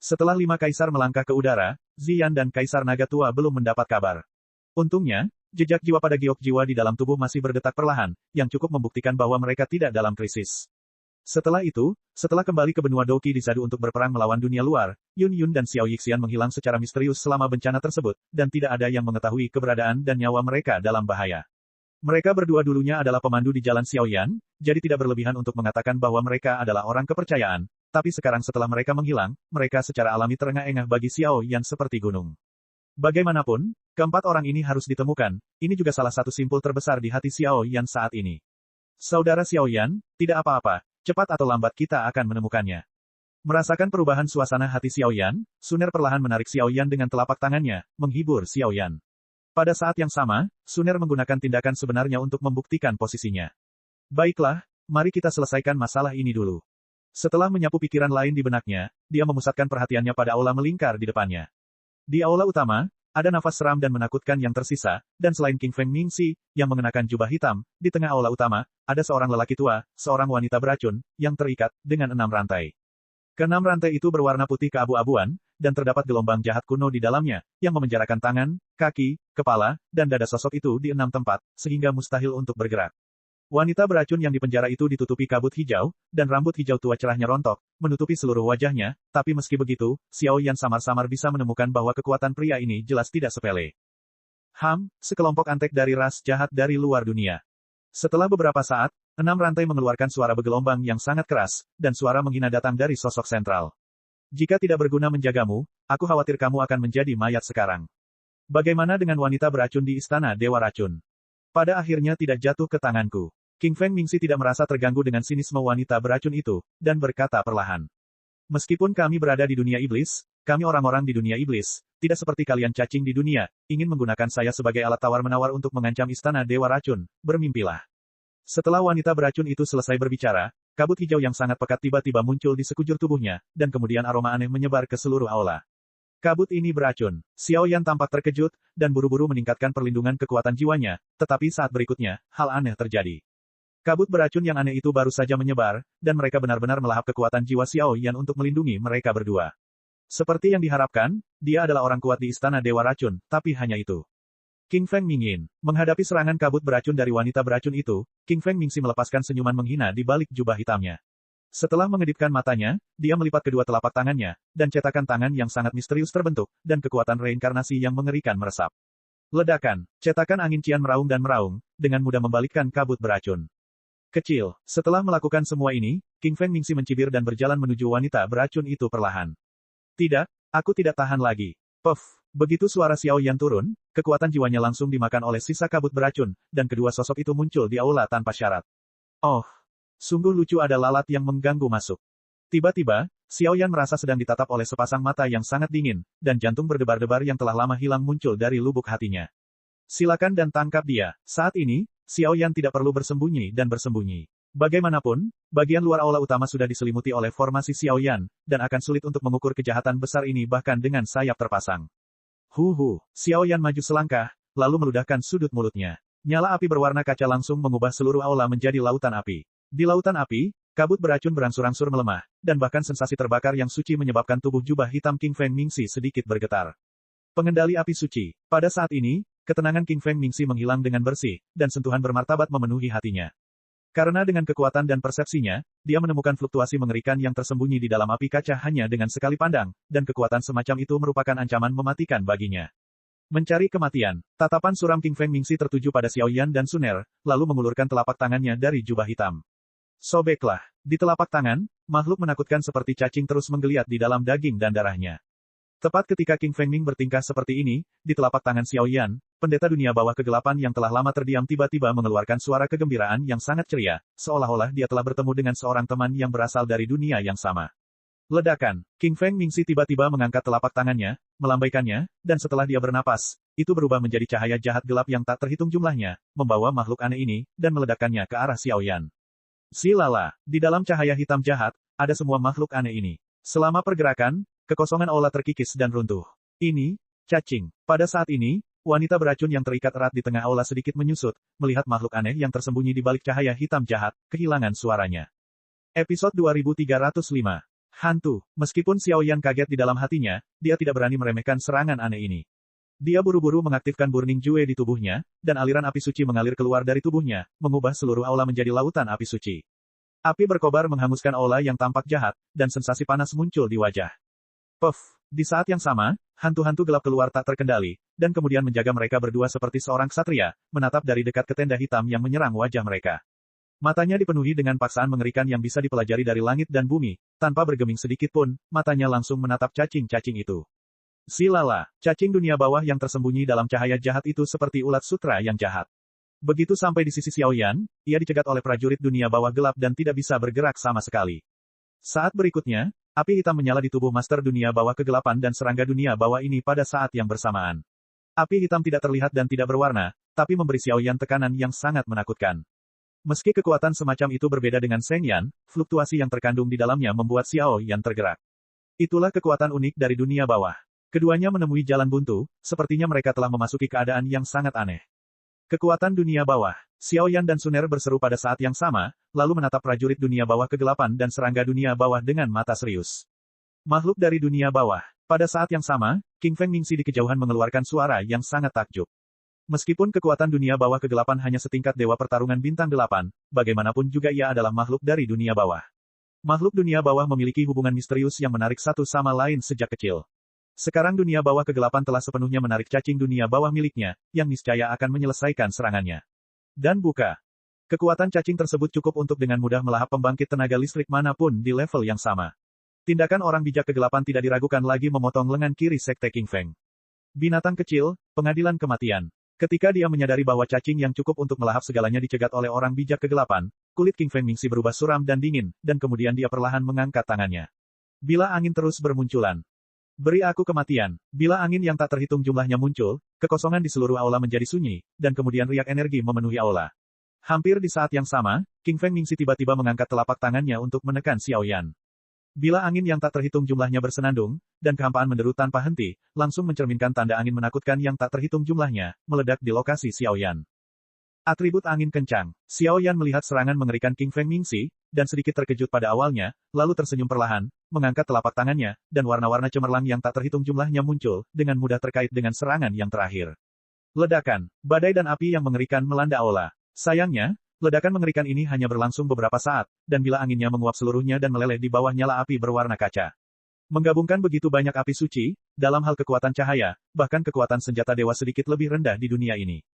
Setelah 5 kaisar melangkah ke udara, Ziyan dan Kaisar Naga Tua belum mendapat kabar. Untungnya, jejak jiwa pada giok jiwa di dalam tubuh masih berdetak perlahan, yang cukup membuktikan bahwa mereka tidak dalam krisis. Setelah itu, setelah kembali ke benua Doki di Zadu untuk berperang melawan dunia luar, Yun dan Xiao Yixian menghilang secara misterius selama bencana tersebut, dan tidak ada yang mengetahui keberadaan dan nyawa mereka dalam bahaya. Mereka berdua dulunya adalah pemandu di jalan Xiao Yan, jadi tidak berlebihan untuk mengatakan bahwa mereka adalah orang kepercayaan, tapi sekarang setelah mereka menghilang, mereka secara alami terengah-engah bagi Xiao Yan seperti gunung. Bagaimanapun, keempat orang ini harus ditemukan, ini juga salah satu simpul terbesar di hati Xiao Yan saat ini. Saudara Xiao Yan, tidak apa-apa. Cepat atau lambat kita akan menemukannya. Merasakan perubahan suasana hati Xiao Yan, Suner perlahan menarik Xiao Yan dengan telapak tangannya, menghibur Xiao Yan. Pada saat yang sama, Suner menggunakan tindakan sebenarnya untuk membuktikan posisinya. Baiklah, mari kita selesaikan masalah ini dulu. Setelah menyapu pikiran lain di benaknya, dia memusatkan perhatiannya pada aula melingkar di depannya. Di aula utama, ada nafas seram dan menakutkan yang tersisa, dan selain King Feng Mingxi, yang mengenakan jubah hitam, di tengah aula utama, ada seorang lelaki tua, seorang wanita beracun, yang terikat, dengan 6 rantai. Ke-6 rantai itu berwarna putih keabu-abuan, dan terdapat gelombang jahat kuno di dalamnya, yang memenjarakan tangan, kaki, kepala, dan dada sosok itu di 6 tempat, sehingga mustahil untuk bergerak. Wanita beracun yang dipenjara itu ditutupi kabut hijau, dan rambut hijau tua cerahnya rontok, menutupi seluruh wajahnya, tapi meski begitu, Xiao Yan samar-samar bisa menemukan bahwa kekuatan pria ini jelas tidak sepele. Sekelompok antek dari ras jahat dari luar dunia. Setelah beberapa saat, 6 rantai mengeluarkan suara bergelombang yang sangat keras, dan suara menghina datang dari sosok sentral. Jika tidak berguna menjagamu, aku khawatir kamu akan menjadi mayat sekarang. Bagaimana dengan wanita beracun di Istana Dewa Racun? Pada akhirnya tidak jatuh ke tanganku. King Feng Mingxi tidak merasa terganggu dengan sinisme wanita beracun itu, dan berkata perlahan. Meskipun kami berada di dunia iblis, kami orang-orang di dunia iblis, tidak seperti kalian cacing di dunia, ingin menggunakan saya sebagai alat tawar-menawar untuk mengancam Istana Dewa Racun, bermimpilah. Setelah wanita beracun itu selesai berbicara, kabut hijau yang sangat pekat tiba-tiba muncul di sekujur tubuhnya, dan kemudian aroma aneh menyebar ke seluruh aula. Kabut ini beracun. Xiao Yan tampak terkejut, dan buru-buru meningkatkan perlindungan kekuatan jiwanya, tetapi saat berikutnya, hal aneh terjadi. Kabut beracun yang aneh itu baru saja menyebar, dan mereka benar-benar melahap kekuatan jiwa Xiao Yan untuk melindungi mereka berdua. Seperti yang diharapkan, dia adalah orang kuat di Istana Dewa Racun, tapi hanya itu. King Feng Mingin. Menghadapi serangan kabut beracun dari wanita beracun itu, King Feng Mingxi melepaskan senyuman menghina di balik jubah hitamnya. Setelah mengedipkan matanya, dia melipat kedua telapak tangannya, dan cetakan tangan yang sangat misterius terbentuk, dan kekuatan reinkarnasi yang mengerikan meresap. Ledakan, cetakan angin cian meraung dan meraung, dengan mudah membalikkan kabut beracun. Kecil, setelah melakukan semua ini, King Feng Mingxi mencibir dan berjalan menuju wanita beracun itu perlahan. Tidak, aku tidak tahan lagi. Puff, begitu suara Xiao Yan turun, kekuatan jiwanya langsung dimakan oleh sisa kabut beracun, dan kedua sosok itu muncul di aula tanpa syarat. Oh, sungguh lucu ada lalat yang mengganggu masuk. Tiba-tiba, Xiao Yan merasa sedang ditatap oleh sepasang mata yang sangat dingin, dan jantung berdebar-debar yang telah lama hilang muncul dari lubuk hatinya. Silakan dan tangkap dia. Saat ini, Xiao Yan tidak perlu bersembunyi dan bersembunyi. Bagaimanapun, bagian luar aula utama sudah diselimuti oleh formasi Xiao Yan, dan akan sulit untuk mengukur kejahatan besar ini bahkan dengan sayap terpasang. Xiao Yan maju selangkah, lalu meludahkan sudut mulutnya. Nyala api berwarna kaca langsung mengubah seluruh aula menjadi lautan api. Di lautan api, kabut beracun berangsur-angsur melemah, dan bahkan sensasi terbakar yang suci menyebabkan tubuh jubah hitam King Feng Mingxi sedikit bergetar. Pengendali api suci. Pada saat ini, ketenangan King Feng Mingxi menghilang dengan bersih, dan sentuhan bermartabat memenuhi hatinya. Karena dengan kekuatan dan persepsinya, dia menemukan fluktuasi mengerikan yang tersembunyi di dalam api kaca hanya dengan sekali pandang, dan kekuatan semacam itu merupakan ancaman mematikan baginya. Mencari kematian. Tatapan suram King Feng Mingxi tertuju pada Xiao Yan dan Suner, lalu mengulurkan telapak tangannya dari jubah hitam. Sobeklah. Di telapak tangan, makhluk menakutkan seperti cacing terus menggeliat di dalam daging dan darahnya. Tepat ketika King Feng Ming bertingkah seperti ini, di telapak tangan Xiao Yan, pendeta dunia bawah kegelapan yang telah lama terdiam tiba-tiba mengeluarkan suara kegembiraan yang sangat ceria, seolah-olah dia telah bertemu dengan seorang teman yang berasal dari dunia yang sama. Ledakan. King Feng Mingxi tiba-tiba mengangkat telapak tangannya, melambaikannya, dan setelah dia bernapas, itu berubah menjadi cahaya jahat gelap yang tak terhitung jumlahnya, membawa makhluk aneh ini, dan meledakkannya ke arah Xiao Yan. Silala, di dalam cahaya hitam jahat, ada semua makhluk aneh ini. Selama pergerakan, kekosongan aula terkikis dan runtuh. Ini, cacing. Pada saat ini, wanita beracun yang terikat erat di tengah aula sedikit menyusut, melihat makhluk aneh yang tersembunyi di balik cahaya hitam jahat, kehilangan suaranya. Episode 2305. Hantu. Meskipun Xiao Yan kaget di dalam hatinya, dia tidak berani meremehkan serangan aneh ini. Dia buru-buru mengaktifkan Burning Jue di tubuhnya, dan aliran api suci mengalir keluar dari tubuhnya, mengubah seluruh aula menjadi lautan api suci. Api berkobar menghanguskan aula yang tampak jahat, dan sensasi panas muncul di wajah. Puff. Di saat yang sama, hantu-hantu gelap keluar tak terkendali, dan kemudian menjaga mereka berdua seperti seorang ksatria, menatap dari dekat ke tenda hitam yang menyerang wajah mereka. Matanya dipenuhi dengan paksaan mengerikan yang bisa dipelajari dari langit dan bumi, tanpa bergeming sedikit pun, matanya langsung menatap cacing-cacing itu. Silala, cacing dunia bawah yang tersembunyi dalam cahaya jahat itu seperti ulat sutra yang jahat. Begitu sampai di sisi Xiao Yan, ia dicegat oleh prajurit dunia bawah gelap dan tidak bisa bergerak sama sekali. Saat berikutnya, api hitam menyala di tubuh Master dunia bawah kegelapan dan serangga dunia bawah ini pada saat yang bersamaan. Api hitam tidak terlihat dan tidak berwarna, tapi memberi Xiao Yan tekanan yang sangat menakutkan. Meski kekuatan semacam itu berbeda dengan Seng Yan, fluktuasi yang terkandung di dalamnya membuat Xiao Yan tergerak. Itulah kekuatan unik dari dunia bawah. Keduanya menemui jalan buntu, sepertinya mereka telah memasuki keadaan yang sangat aneh. Kekuatan dunia bawah. Xiao Yan dan Suner berseru pada saat yang sama, lalu menatap prajurit dunia bawah kegelapan dan serangga dunia bawah dengan mata serius. Makhluk dari dunia bawah. Pada saat yang sama, King Feng Mingxi di kejauhan mengeluarkan suara yang sangat takjub. Meskipun kekuatan dunia bawah kegelapan hanya setingkat dewa pertarungan bintang 8, bagaimanapun juga ia adalah makhluk dari dunia bawah. Makhluk dunia bawah memiliki hubungan misterius yang menarik satu sama lain sejak kecil. Sekarang dunia bawah kegelapan telah sepenuhnya menarik cacing dunia bawah miliknya, yang niscaya akan menyelesaikan serangannya. Dan buka. Kekuatan cacing tersebut cukup untuk dengan mudah melahap pembangkit tenaga listrik manapun di level yang sama. Tindakan orang bijak kegelapan tidak diragukan lagi memotong lengan kiri Sekte King Feng. Binatang kecil, pengadilan kematian. Ketika dia menyadari bahwa cacing yang cukup untuk melahap segalanya dicegat oleh orang bijak kegelapan, kulit King Feng Mingxi berubah suram dan dingin, dan kemudian dia perlahan mengangkat tangannya. Bila angin terus bermunculan. Beri aku kematian. Bila angin yang tak terhitung jumlahnya muncul, kekosongan di seluruh aula menjadi sunyi, dan kemudian riak energi memenuhi aula. Hampir di saat yang sama, King Feng Mingxi tiba-tiba mengangkat telapak tangannya untuk menekan Xiao Yan. Bila angin yang tak terhitung jumlahnya bersenandung, dan kehampaan menderu tanpa henti, langsung mencerminkan tanda angin menakutkan yang tak terhitung jumlahnya, meledak di lokasi Xiao Yan. Atribut angin kencang. Xiao Yan melihat serangan mengerikan King Feng Mingxi, dan sedikit terkejut pada awalnya, lalu tersenyum perlahan, mengangkat telapak tangannya, dan warna-warna cemerlang yang tak terhitung jumlahnya muncul, dengan mudah terkait dengan serangan yang terakhir. Ledakan, badai dan api yang mengerikan melanda aula. Sayangnya, Ledakan mengerikan ini hanya berlangsung beberapa saat, dan bila anginnya menguap seluruhnya dan meleleh di bawah nyala api berwarna kaca. Menggabungkan begitu banyak api suci, dalam hal kekuatan cahaya, bahkan kekuatan senjata dewa sedikit lebih rendah di dunia ini.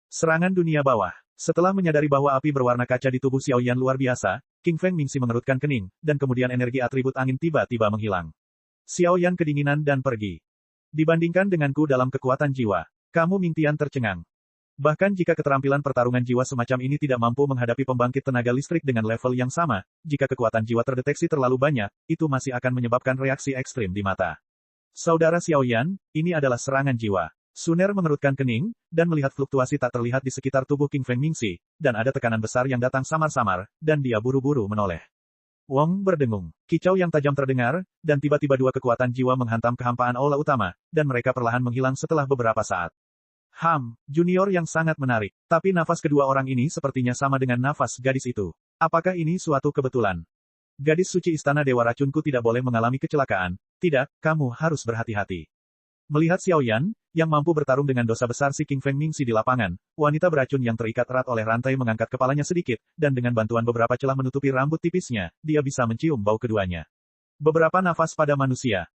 Serangan dunia bawah. Setelah menyadari bahwa api berwarna kaca di tubuh Xiao Yan luar biasa, King Feng Mingxi mengerutkan kening, dan kemudian energi atribut angin tiba-tiba menghilang. Xiao Yan kedinginan dan pergi. Dibandingkan denganku dalam kekuatan jiwa, kamu Mingtian tercengang. Bahkan jika keterampilan pertarungan jiwa semacam ini tidak mampu menghadapi pembangkit tenaga listrik dengan level yang sama, jika kekuatan jiwa terdeteksi terlalu banyak, itu masih akan menyebabkan reaksi ekstrim di mata. Saudara Xiao Yan, ini adalah serangan jiwa. Suner mengerutkan kening, dan melihat fluktuasi tak terlihat di sekitar tubuh King Feng Mingxi, dan ada tekanan besar yang datang samar-samar, dan dia buru-buru menoleh. Wong berdengung. Kicau yang tajam terdengar, dan tiba-tiba dua kekuatan jiwa menghantam kehampaan aula utama, dan mereka perlahan menghilang setelah beberapa saat. Junior yang sangat menarik. Tapi nafas kedua orang ini sepertinya sama dengan nafas gadis itu. Apakah ini suatu kebetulan? Gadis suci istana Dewa Racunku tidak boleh mengalami kecelakaan. Tidak, kamu harus berhati-hati. Melihat Xiao Yan, yang mampu bertarung dengan dosa besar si King Feng Mingxi di lapangan, wanita beracun yang terikat erat oleh rantai mengangkat kepalanya sedikit, dan dengan bantuan beberapa celah menutupi rambut tipisnya, dia bisa mencium bau keduanya. Beberapa nafas pada manusia.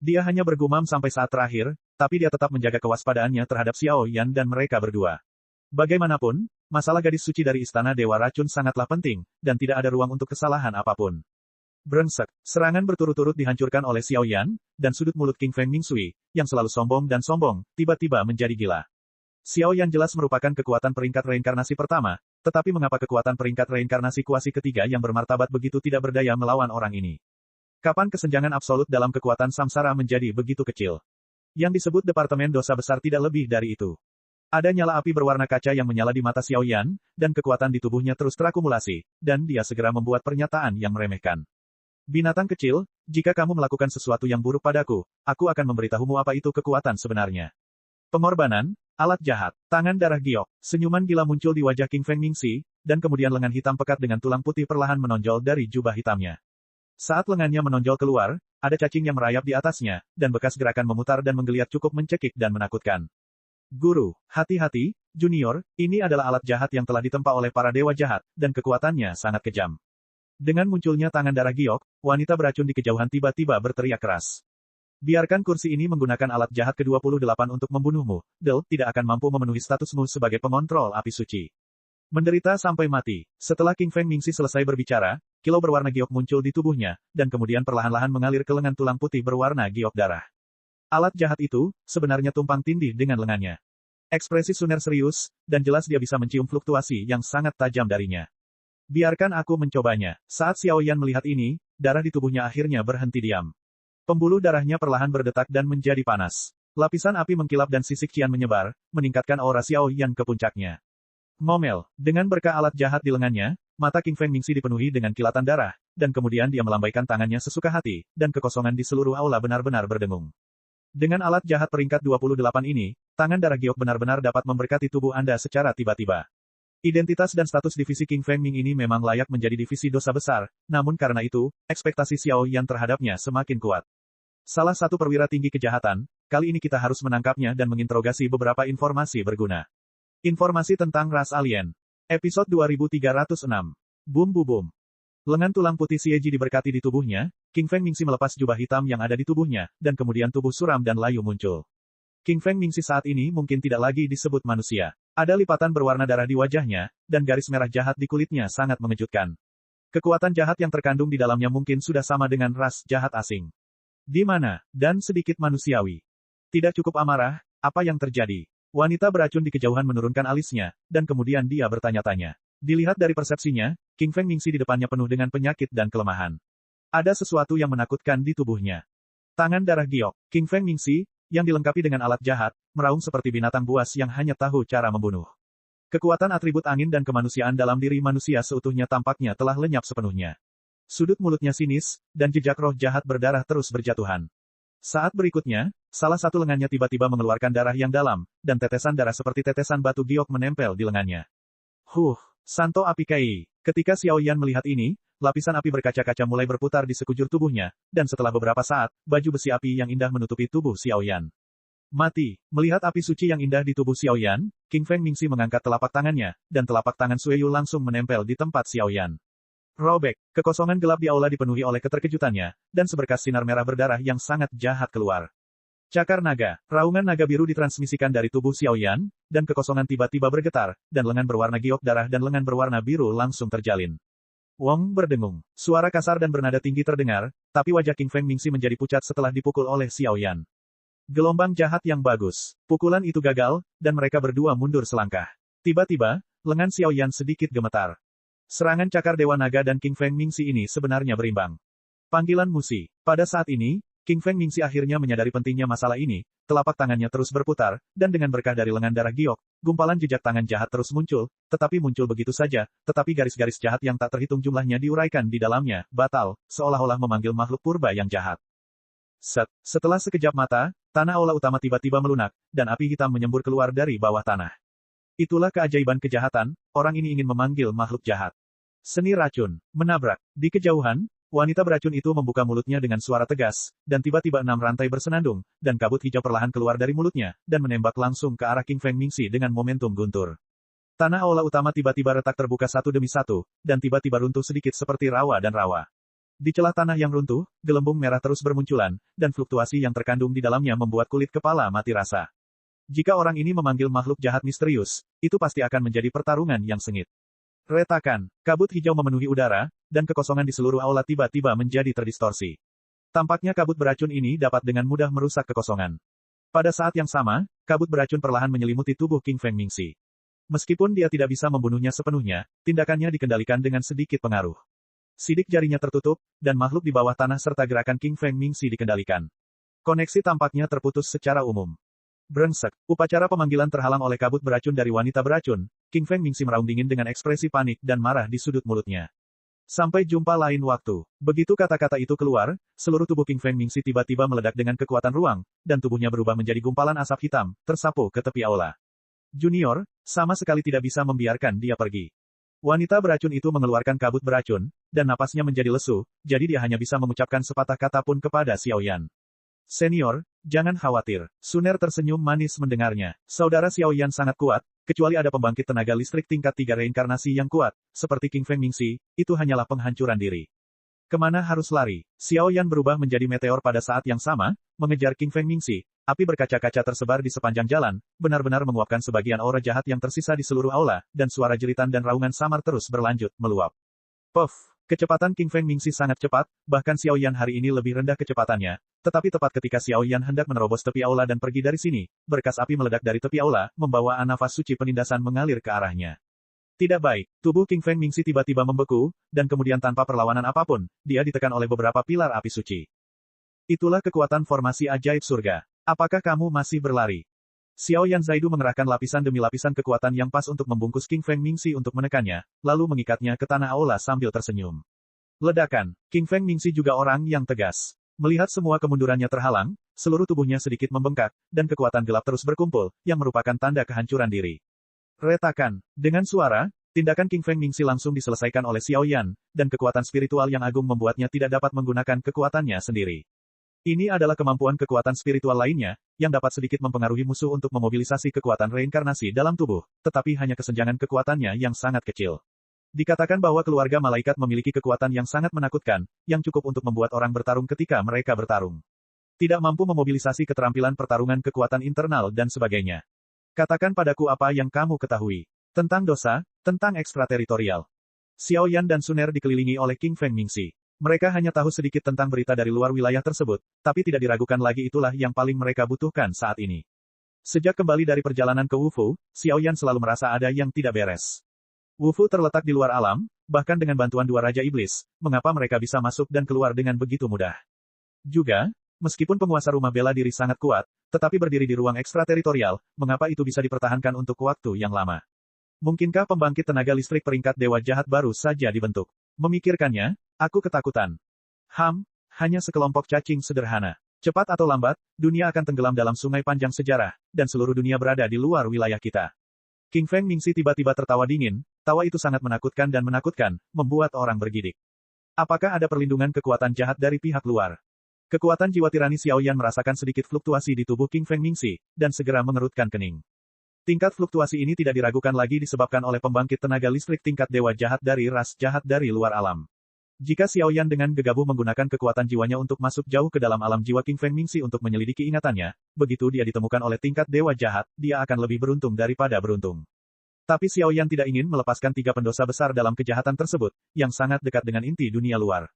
Dia hanya bergumam sampai saat terakhir, tapi dia tetap menjaga kewaspadaannya terhadap Xiao Yan dan mereka berdua. Bagaimanapun, masalah gadis suci dari Istana Dewa Racun sangatlah penting, dan tidak ada ruang untuk kesalahan apapun. Brengsek, serangan berturut-turut dihancurkan oleh Xiao Yan, dan sudut mulut King Feng Mingxi, yang selalu sombong dan sombong, tiba-tiba menjadi gila. Xiao Yan jelas merupakan kekuatan peringkat reinkarnasi pertama, tetapi mengapa kekuatan peringkat reinkarnasi kuasi ketiga yang bermartabat begitu tidak berdaya melawan orang ini? Kapan kesenjangan absolut dalam kekuatan samsara menjadi begitu kecil? Yang disebut Departemen Dosa Besar tidak lebih dari itu. Ada nyala api berwarna kaca yang menyala di mata Xiao Yan, dan kekuatan di tubuhnya terus terakumulasi, dan dia segera membuat pernyataan yang meremehkan. Binatang kecil, jika kamu melakukan sesuatu yang buruk padaku, aku akan memberitahumu apa itu kekuatan sebenarnya. Pengorbanan, alat jahat, tangan darah giok, senyuman gila muncul di wajah King Feng Mingxi, dan kemudian lengan hitam pekat dengan tulang putih perlahan menonjol dari jubah hitamnya. Saat lengannya menonjol keluar, ada cacing yang merayap di atasnya, dan bekas gerakan memutar dan menggeliat cukup mencekik dan menakutkan. Guru, hati-hati, Junior, ini adalah alat jahat yang telah ditempa oleh para dewa jahat, dan kekuatannya sangat kejam. Dengan munculnya tangan darah giok, wanita beracun di kejauhan tiba-tiba berteriak keras. Biarkan kursi ini menggunakan alat jahat ke-28 untuk membunuhmu, Del tidak akan mampu memenuhi statusmu sebagai pengontrol api suci. Menderita sampai mati. Setelah King Feng Mingxi selesai berbicara, kilau berwarna giok muncul di tubuhnya, dan kemudian perlahan-lahan mengalir ke lengan tulang putih berwarna giok darah. Alat jahat itu, sebenarnya tumpang tindih dengan lengannya. Ekspresi Suner serius, dan jelas dia bisa mencium fluktuasi yang sangat tajam darinya. Biarkan aku mencobanya. Saat Xiao Yan melihat ini, darah di tubuhnya akhirnya berhenti diam. Pembuluh darahnya perlahan berdetak dan menjadi panas. Lapisan api mengkilap dan sisik cian menyebar, meningkatkan aura Xiao Yan ke puncaknya. Ngomel, dengan berkah alat jahat di lengannya, mata King Feng Mingxi dipenuhi dengan kilatan darah, dan kemudian dia melambaikan tangannya sesuka hati, dan kekosongan di seluruh aula benar-benar berdengung. Dengan alat jahat peringkat 28 ini, tangan darah giok benar-benar dapat memberkati tubuh Anda secara tiba-tiba. Identitas dan status divisi King Feng Ming ini memang layak menjadi divisi dosa besar, namun karena itu, ekspektasi Xiao Yan terhadapnya semakin kuat. Salah satu perwira tinggi kejahatan, kali ini kita harus menangkapnya dan menginterogasi beberapa informasi berguna. Informasi tentang ras alien. Episode 2306. Boom boom boom. Lengan tulang putih Xieji diberkati di tubuhnya, King Feng Mingxi melepas jubah hitam yang ada di tubuhnya, dan kemudian tubuh suram dan layu muncul. King Feng Mingxi saat ini mungkin tidak lagi disebut manusia. Ada lipatan berwarna darah di wajahnya, dan garis merah jahat di kulitnya sangat mengejutkan. Kekuatan jahat yang terkandung di dalamnya mungkin sudah sama dengan ras jahat asing. Di mana, dan sedikit manusiawi. Tidak cukup amarah, apa yang terjadi? Wanita beracun di kejauhan menurunkan alisnya, dan kemudian dia bertanya-tanya. Dilihat dari persepsinya, King Feng Mingxi di depannya penuh dengan penyakit dan kelemahan. Ada sesuatu yang menakutkan di tubuhnya. Tangan darah giok, King Feng Mingxi, yang dilengkapi dengan alat jahat, meraung seperti binatang buas yang hanya tahu cara membunuh. Kekuatan atribut angin dan kemanusiaan dalam diri manusia seutuhnya tampaknya telah lenyap sepenuhnya. Sudut mulutnya sinis, dan jejak roh jahat berdarah terus berjatuhan. Saat berikutnya, salah satu lengannya tiba-tiba mengeluarkan darah yang dalam, dan tetesan darah seperti tetesan batu giok menempel di lengannya. Santo api Kai. Ketika Xiao Yan melihat ini, lapisan api berkaca-kaca mulai berputar di sekujur tubuhnya, dan setelah beberapa saat, baju besi api yang indah menutupi tubuh Xiao Yan. Mati. Melihat api suci yang indah di tubuh Xiao Yan, King Feng Mingxi mengangkat telapak tangannya, dan telapak tangan Sueyu langsung menempel di tempat Xiao Yan. Robek. Kekosongan gelap di aula dipenuhi oleh keterkejutannya, dan seberkas sinar merah berdarah yang sangat jahat keluar. Cakar naga. Raungan naga biru ditransmisikan dari tubuh Xiao Yan, dan kekosongan tiba-tiba bergetar, dan lengan berwarna giok darah dan lengan berwarna biru langsung terjalin. Wong berdengung. Suara kasar dan bernada tinggi terdengar, tapi wajah King Feng Mingxi menjadi pucat setelah dipukul oleh Xiao Yan. Gelombang jahat yang bagus. Pukulan itu gagal, dan mereka berdua mundur selangkah. Tiba-tiba, lengan Xiao Yan sedikit gemetar. Serangan cakar Dewa Naga dan King Feng Mingxi ini sebenarnya berimbang. Panggilan Musi. Pada saat ini, King Feng Mingxi akhirnya menyadari pentingnya masalah ini, telapak tangannya terus berputar, dan dengan berkah dari lengan darah giok, gumpalan jejak tangan jahat terus muncul, tetapi muncul begitu saja, tetapi garis-garis jahat yang tak terhitung jumlahnya diuraikan di dalamnya, batal, seolah-olah memanggil makhluk purba yang jahat. Setelah sekejap mata, tanah aula utama tiba-tiba melunak, dan api hitam menyembur keluar dari bawah tanah. Itulah keajaiban kejahatan, orang ini ingin memanggil makhluk jahat. Seni racun, menabrak. Di kejauhan, wanita beracun itu membuka mulutnya dengan suara tegas, dan tiba-tiba 6 rantai bersenandung, dan kabut hijau perlahan keluar dari mulutnya, dan menembak langsung ke arah King Feng Mingxi dengan momentum guntur. Tanah aula utama tiba-tiba retak terbuka satu demi satu, dan tiba-tiba runtuh sedikit seperti rawa dan rawa. Di celah tanah yang runtuh, gelembung merah terus bermunculan, dan fluktuasi yang terkandung di dalamnya membuat kulit kepala mati rasa. Jika orang ini memanggil makhluk jahat misterius, itu pasti akan menjadi pertarungan yang sengit. Retakan, kabut hijau memenuhi udara, dan kekosongan di seluruh aula tiba-tiba menjadi terdistorsi. Tampaknya kabut beracun ini dapat dengan mudah merusak kekosongan. Pada saat yang sama, kabut beracun perlahan menyelimuti tubuh King Feng Mingxi. Meskipun dia tidak bisa membunuhnya sepenuhnya, tindakannya dikendalikan dengan sedikit pengaruh. Sidik jarinya tertutup, dan makhluk di bawah tanah serta gerakan King Feng Mingxi dikendalikan. Koneksi tampaknya terputus secara umum. Brengsek, upacara pemanggilan terhalang oleh kabut beracun dari wanita beracun, King Feng Mingxi meraung dingin dengan ekspresi panik dan marah di sudut mulutnya. Sampai jumpa lain waktu. Begitu kata-kata itu keluar, seluruh tubuh King Feng Mingxi tiba-tiba meledak dengan kekuatan ruang, dan tubuhnya berubah menjadi gumpalan asap hitam, tersapu ke tepi aula. Junior, sama sekali tidak bisa membiarkan dia pergi. Wanita beracun itu mengeluarkan kabut beracun, dan napasnya menjadi lesu, jadi dia hanya bisa mengucapkan sepatah kata pun kepada Xiao Yan. Senior, jangan khawatir. Suner tersenyum manis mendengarnya. Saudara Xiao Yan sangat kuat, kecuali ada pembangkit tenaga listrik tingkat 3 reinkarnasi yang kuat, seperti King Feng Mingxi, itu hanyalah penghancuran diri. Kemana harus lari? Xiao Yan berubah menjadi meteor pada saat yang sama, mengejar King Feng Mingxi. Api berkaca-kaca tersebar di sepanjang jalan, benar-benar menguapkan sebagian aura jahat yang tersisa di seluruh aula, dan suara jeritan dan raungan samar terus berlanjut, meluap. Puff! Kecepatan King Feng Mingxi sangat cepat, bahkan Xiao Yan hari ini lebih rendah kecepatannya. Tetapi tepat ketika Xiao Yan hendak menerobos tepi aula dan pergi dari sini, berkas api meledak dari tepi aula, membawa nafas suci penindasan mengalir ke arahnya. Tidak baik, tubuh King Feng Mingxi tiba-tiba membeku, dan kemudian tanpa perlawanan apapun, dia ditekan oleh beberapa pilar api suci. Itulah kekuatan formasi ajaib surga. Apakah kamu masih berlari? Xiao Yan Zaidu mengerahkan lapisan demi lapisan kekuatan yang pas untuk membungkus King Feng Mingxi untuk menekannya, lalu mengikatnya ke tanah aula sambil tersenyum. Ledakan, King Feng Mingxi juga orang yang tegas. Melihat semua kemundurannya terhalang, seluruh tubuhnya sedikit membengkak, dan kekuatan gelap terus berkumpul, yang merupakan tanda kehancuran diri. Retakan, dengan suara, tindakan King Feng Mingxi langsung diselesaikan oleh Xiao Yan, dan kekuatan spiritual yang agung membuatnya tidak dapat menggunakan kekuatannya sendiri. Ini adalah kemampuan kekuatan spiritual lainnya, yang dapat sedikit mempengaruhi musuh untuk memobilisasi kekuatan reinkarnasi dalam tubuh, tetapi hanya kesenjangan kekuatannya yang sangat kecil. Dikatakan bahwa keluarga malaikat memiliki kekuatan yang sangat menakutkan, yang cukup untuk membuat orang bertarung ketika mereka bertarung. Tidak mampu memobilisasi keterampilan pertarungan kekuatan internal dan sebagainya. Katakan padaku apa yang kamu ketahui. Tentang dosa, tentang ekstrateritorial. Xiao Yan dan Suner dikelilingi oleh King Feng Mingxi. Mereka hanya tahu sedikit tentang berita dari luar wilayah tersebut, tapi tidak diragukan lagi itulah yang paling mereka butuhkan saat ini. Sejak kembali dari perjalanan ke Wufu, Xiao Yan selalu merasa ada yang tidak beres. Wufu terletak di luar alam, bahkan dengan bantuan dua Raja Iblis, mengapa mereka bisa masuk dan keluar dengan begitu mudah. Juga, meskipun penguasa rumah bela diri sangat kuat, tetapi berdiri di ruang ekstrateritorial, mengapa itu bisa dipertahankan untuk waktu yang lama? Mungkinkah pembangkit tenaga listrik peringkat dewa jahat baru saja dibentuk? Memikirkannya, aku ketakutan. Hanya sekelompok cacing sederhana. Cepat atau lambat, dunia akan tenggelam dalam sungai panjang sejarah, dan seluruh dunia berada di luar wilayah kita. King Feng Mingxi tiba-tiba tertawa dingin, tawa itu sangat menakutkan dan menakutkan, membuat orang bergidik. Apakah ada perlindungan kekuatan jahat dari pihak luar? Kekuatan jiwa tirani Xiao Yan merasakan sedikit fluktuasi di tubuh King Feng Mingxi, dan segera mengerutkan kening. Tingkat fluktuasi ini tidak diragukan lagi disebabkan oleh pembangkit tenaga listrik tingkat dewa jahat dari ras jahat dari luar alam. Jika Xiao Yan dengan gegabah menggunakan kekuatan jiwanya untuk masuk jauh ke dalam alam jiwa King Feng Mingxi untuk menyelidiki ingatannya, begitu dia ditemukan oleh tingkat dewa jahat, dia akan lebih beruntung daripada beruntung. Tapi Xiao Yan tidak ingin melepaskan 3 pendosa besar dalam kejahatan tersebut, yang sangat dekat dengan inti dunia luar.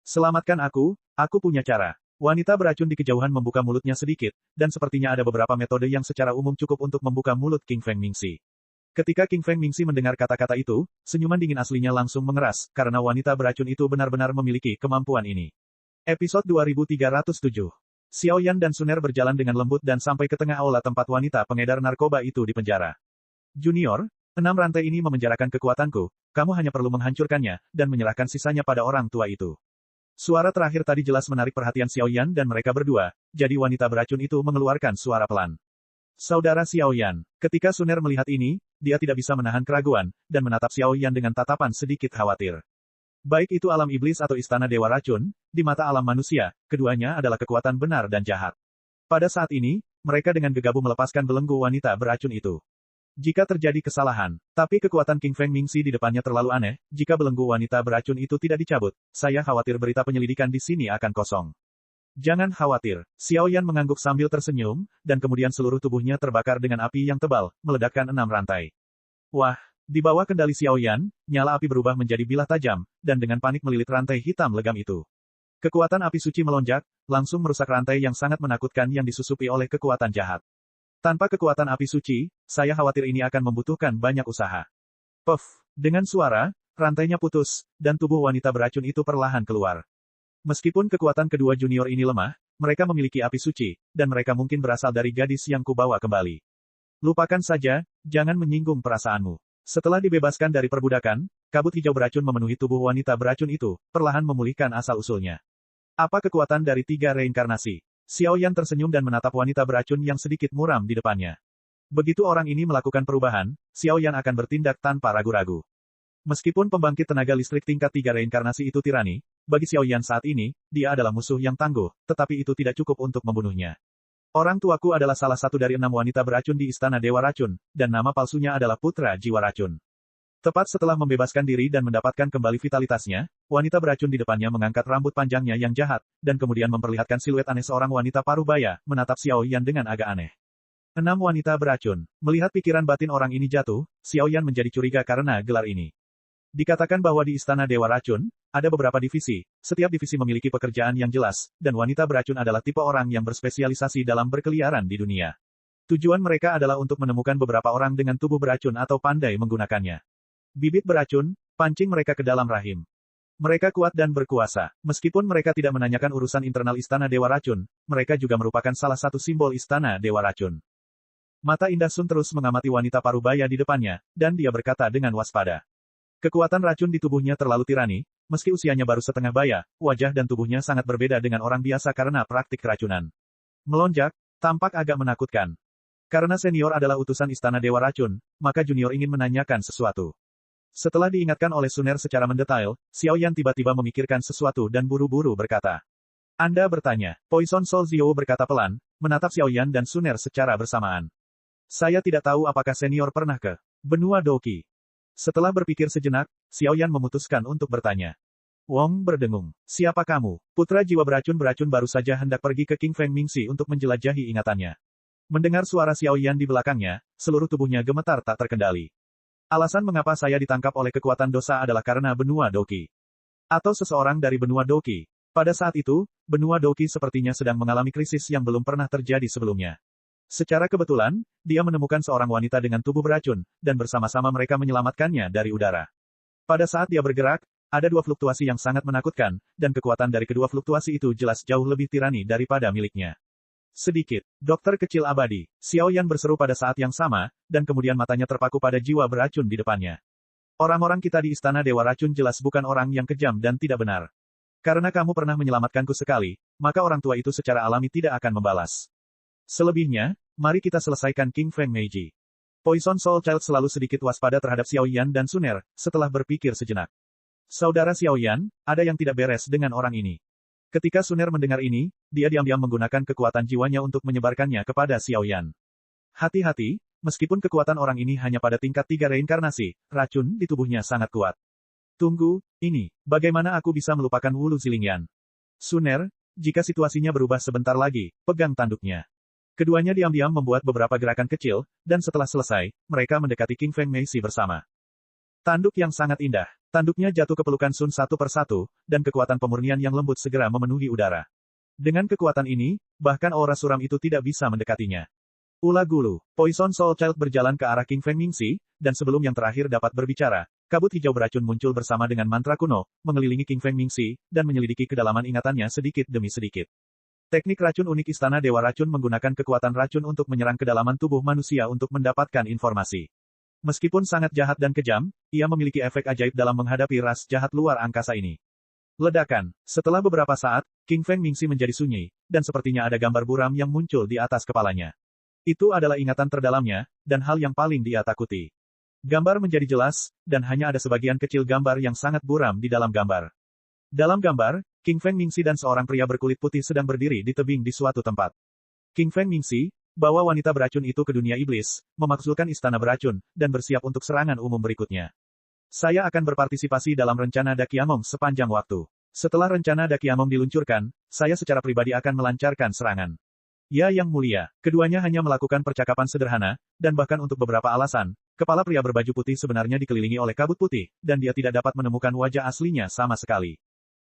Selamatkan aku punya cara. Wanita beracun di kejauhan membuka mulutnya sedikit, dan sepertinya ada beberapa metode yang secara umum cukup untuk membuka mulut King Feng Mingxi. Ketika King Feng Mingxi mendengar kata-kata itu, senyuman dingin aslinya langsung mengeras, karena wanita beracun itu benar-benar memiliki kemampuan ini. Episode 2307. Xiao Yan dan Suner berjalan dengan lembut dan sampai ke tengah aula tempat wanita pengedar narkoba itu di penjara. Junior, 6 rantai ini memenjarakan kekuatanku, kamu hanya perlu menghancurkannya, dan menyerahkan sisanya pada orang tua itu. Suara terakhir tadi jelas menarik perhatian Xiao Yan dan mereka berdua, jadi wanita beracun itu mengeluarkan suara pelan. Saudara Xiao Yan, ketika Suner melihat ini, dia tidak bisa menahan keraguan, dan menatap Xiao Yan dengan tatapan sedikit khawatir. Baik itu alam iblis atau istana dewa racun, di mata alam manusia, keduanya adalah kekuatan benar dan jahat. Pada saat ini, mereka dengan gegabah melepaskan belenggu wanita beracun itu. Jika terjadi kesalahan, tapi kekuatan King Feng Mingxi di depannya terlalu aneh, jika belenggu wanita beracun itu tidak dicabut, saya khawatir berita penyelidikan di sini akan kosong. Jangan khawatir, Xiao Yan mengangguk sambil tersenyum, dan kemudian seluruh tubuhnya terbakar dengan api yang tebal, meledakkan 6 rantai. Wah, di bawah kendali Xiao Yan, nyala api berubah menjadi bilah tajam, dan dengan panik melilit rantai hitam legam itu. Kekuatan api suci melonjak, langsung merusak rantai yang sangat menakutkan yang disusupi oleh kekuatan jahat. Tanpa kekuatan api suci, saya khawatir ini akan membutuhkan banyak usaha. Puff, dengan suara, rantainya putus, dan tubuh wanita beracun itu perlahan keluar. Meskipun kekuatan kedua junior ini lemah, mereka memiliki api suci, dan mereka mungkin berasal dari gadis yang kubawa kembali. Lupakan saja, jangan menyinggung perasaanmu. Setelah dibebaskan dari perbudakan, kabut hijau beracun memenuhi tubuh wanita beracun itu, perlahan memulihkan asal-usulnya. Apa kekuatan dari 3 reinkarnasi? Xiao Yan tersenyum dan menatap wanita beracun yang sedikit muram di depannya. Begitu orang ini melakukan perubahan, Xiao Yan akan bertindak tanpa ragu-ragu. Meskipun pembangkit tenaga listrik tingkat 3 reinkarnasi itu tirani, bagi Xiao Yan saat ini, dia adalah musuh yang tangguh, tetapi itu tidak cukup untuk membunuhnya. Orang tuaku adalah salah satu dari 6 wanita beracun di Istana Dewa Racun, dan nama palsunya adalah Putra Jiwa Racun. Tepat setelah membebaskan diri dan mendapatkan kembali vitalitasnya, wanita beracun di depannya mengangkat rambut panjangnya yang jahat, dan kemudian memperlihatkan siluet aneh seorang wanita parubaya, menatap Xiao Yan dengan agak aneh. 6 wanita beracun. Melihat pikiran batin orang ini jatuh, Xiao Yan menjadi curiga karena gelar ini. Dikatakan bahwa di Istana Dewa Racun, ada beberapa divisi, setiap divisi memiliki pekerjaan yang jelas, dan wanita beracun adalah tipe orang yang berspesialisasi dalam berkeliaran di dunia. Tujuan mereka adalah untuk menemukan beberapa orang dengan tubuh beracun atau pandai menggunakannya. Bibit beracun, pancing mereka ke dalam rahim. Mereka kuat dan berkuasa. Meskipun mereka tidak menanyakan urusan internal Istana Dewa Racun, mereka juga merupakan salah satu simbol Istana Dewa Racun. Mata indah Sun terus mengamati wanita parubaya di depannya, dan dia berkata dengan waspada. Kekuatan racun di tubuhnya terlalu tirani, meski usianya baru setengah baya, wajah dan tubuhnya sangat berbeda dengan orang biasa karena praktik keracunan. Melonjak, tampak agak menakutkan. Karena senior adalah utusan Istana Dewa Racun, maka junior ingin menanyakan sesuatu. Setelah diingatkan oleh Suner secara mendetail, Xiao Yan tiba-tiba memikirkan sesuatu dan buru-buru berkata. Anda bertanya, Poison Soul Zhou berkata pelan, menatap Xiao Yan dan Suner secara bersamaan. Saya tidak tahu apakah senior pernah ke benua Doqi. Setelah berpikir sejenak, Xiao Yan memutuskan untuk bertanya. Wong berdengung. Siapa kamu? Putra jiwa beracun baru saja hendak pergi ke King Feng Mingxi untuk menjelajahi ingatannya. Mendengar suara Xiao Yan di belakangnya, seluruh tubuhnya gemetar tak terkendali. Alasan mengapa saya ditangkap oleh kekuatan dosa adalah karena benua Doqi. Atau seseorang dari benua Doqi. Pada saat itu, benua Doqi sepertinya sedang mengalami krisis yang belum pernah terjadi sebelumnya. Secara kebetulan, dia menemukan seorang wanita dengan tubuh beracun, dan bersama-sama mereka menyelamatkannya dari udara. Pada saat dia bergerak, ada 2 fluktuasi yang sangat menakutkan, dan kekuatan dari kedua fluktuasi itu jelas jauh lebih tirani daripada miliknya. Sedikit, dokter kecil abadi, Xiao Yan berseru pada saat yang sama, dan kemudian matanya terpaku pada jiwa beracun di depannya. Orang-orang kita di Istana Dewa Racun jelas bukan orang yang kejam dan tidak benar. Karena kamu pernah menyelamatkanku sekali, maka orang tua itu secara alami tidak akan membalas. Selebihnya, mari kita selesaikan King Feng Meiji. Poison Soul Child selalu sedikit waspada terhadap Xiao Yan dan Suner, setelah berpikir sejenak. Saudara Xiao Yan, ada yang tidak beres dengan orang ini. Ketika Suner mendengar ini, dia diam-diam menggunakan kekuatan jiwanya untuk menyebarkannya kepada Xiao Yan. Hati-hati, meskipun kekuatan orang ini hanya pada tingkat 3 reinkarnasi, racun di tubuhnya sangat kuat. Tunggu, ini, bagaimana aku bisa melupakan Wulu Zilingyan? Suner, jika situasinya berubah sebentar lagi, pegang tanduknya. Keduanya diam-diam membuat beberapa gerakan kecil, dan setelah selesai, mereka mendekati King Feng Meishi bersama. Tanduk yang sangat indah, tanduknya jatuh ke pelukan Sun satu persatu, dan kekuatan pemurnian yang lembut segera memenuhi udara. Dengan kekuatan ini, bahkan aura suram itu tidak bisa mendekatinya. Ula Gulu, Poison Soul Child berjalan ke arah King Feng Mingxi, dan sebelum yang terakhir dapat berbicara, kabut hijau beracun muncul bersama dengan mantra kuno, mengelilingi King Feng Mingxi, dan menyelidiki kedalaman ingatannya sedikit demi sedikit. Teknik racun unik Istana Dewa Racun menggunakan kekuatan racun untuk menyerang kedalaman tubuh manusia untuk mendapatkan informasi. Meskipun sangat jahat dan kejam, ia memiliki efek ajaib dalam menghadapi ras jahat luar angkasa ini. Ledakan. Setelah beberapa saat, King Feng Mingxi menjadi sunyi, dan sepertinya ada gambar buram yang muncul di atas kepalanya. Itu adalah ingatan terdalamnya, dan hal yang paling dia takuti. Gambar menjadi jelas, dan hanya ada sebagian kecil gambar yang sangat buram di dalam gambar. Dalam gambar, King Feng Mingxi dan seorang pria berkulit putih sedang berdiri di tebing di suatu tempat. King Feng Mingxi, bawa wanita beracun itu ke dunia iblis, memakzulkan istana beracun, dan bersiap untuk serangan umum berikutnya. Saya akan berpartisipasi dalam rencana Dakiamong sepanjang waktu. Setelah rencana Dakiamong diluncurkan, saya secara pribadi akan melancarkan serangan. Ya Yang Mulia, keduanya hanya melakukan percakapan sederhana, dan bahkan untuk beberapa alasan, kepala pria berbaju putih sebenarnya dikelilingi oleh kabut putih, dan dia tidak dapat menemukan wajah aslinya sama sekali.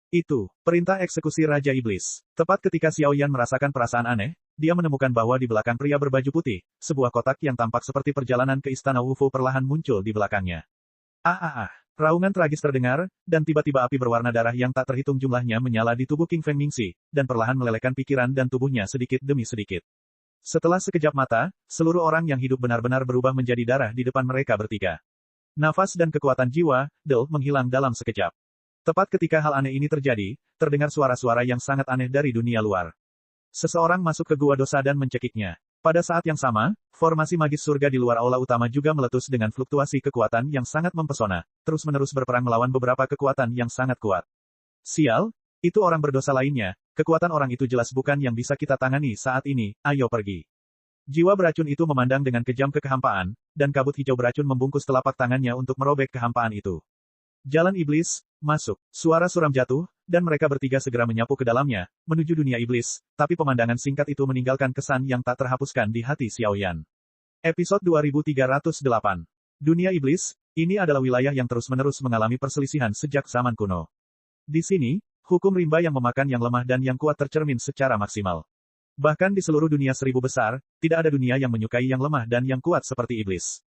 Itu, perintah eksekusi Raja Iblis. Tepat ketika Xiao Yan merasakan perasaan aneh, dia menemukan bahwa di belakang pria berbaju putih, sebuah kotak yang tampak seperti perjalanan ke istana Wu Fu perlahan muncul di belakangnya. Raungan tragis terdengar, dan tiba-tiba api berwarna darah yang tak terhitung jumlahnya menyala di tubuh King Feng Mingxi, dan perlahan melelehkan pikiran dan tubuhnya sedikit demi sedikit. Setelah sekejap mata, seluruh orang yang hidup benar-benar berubah menjadi darah di depan mereka bertiga. Nafas dan kekuatan jiwa, menghilang dalam sekejap. Tepat ketika hal aneh ini terjadi, terdengar suara-suara yang sangat aneh dari dunia luar. Seseorang masuk ke gua dosa dan mencekiknya. Pada saat yang sama, formasi magis surga di luar aula utama juga meletus dengan fluktuasi kekuatan yang sangat mempesona, terus-menerus berperang melawan beberapa kekuatan yang sangat kuat. Sial, itu orang berdosa lainnya, kekuatan orang itu jelas bukan yang bisa kita tangani saat ini, ayo pergi. Jiwa beracun itu memandang dengan kejam ke kehampaan, dan kabut hijau beracun membungkus telapak tangannya untuk merobek kehampaan itu. Jalan iblis, masuk. Suara suram jatuh, dan mereka bertiga segera menyapu ke dalamnya, menuju dunia iblis, tapi pemandangan singkat itu meninggalkan kesan yang tak terhapuskan di hati Xiao Yan. Episode 2308. Dunia iblis, ini adalah wilayah yang terus-menerus mengalami perselisihan sejak zaman kuno. Di sini, hukum rimba yang memakan yang lemah dan yang kuat tercermin secara maksimal. Bahkan di seluruh dunia seribu besar, tidak ada dunia yang menyukai yang lemah dan yang kuat seperti iblis.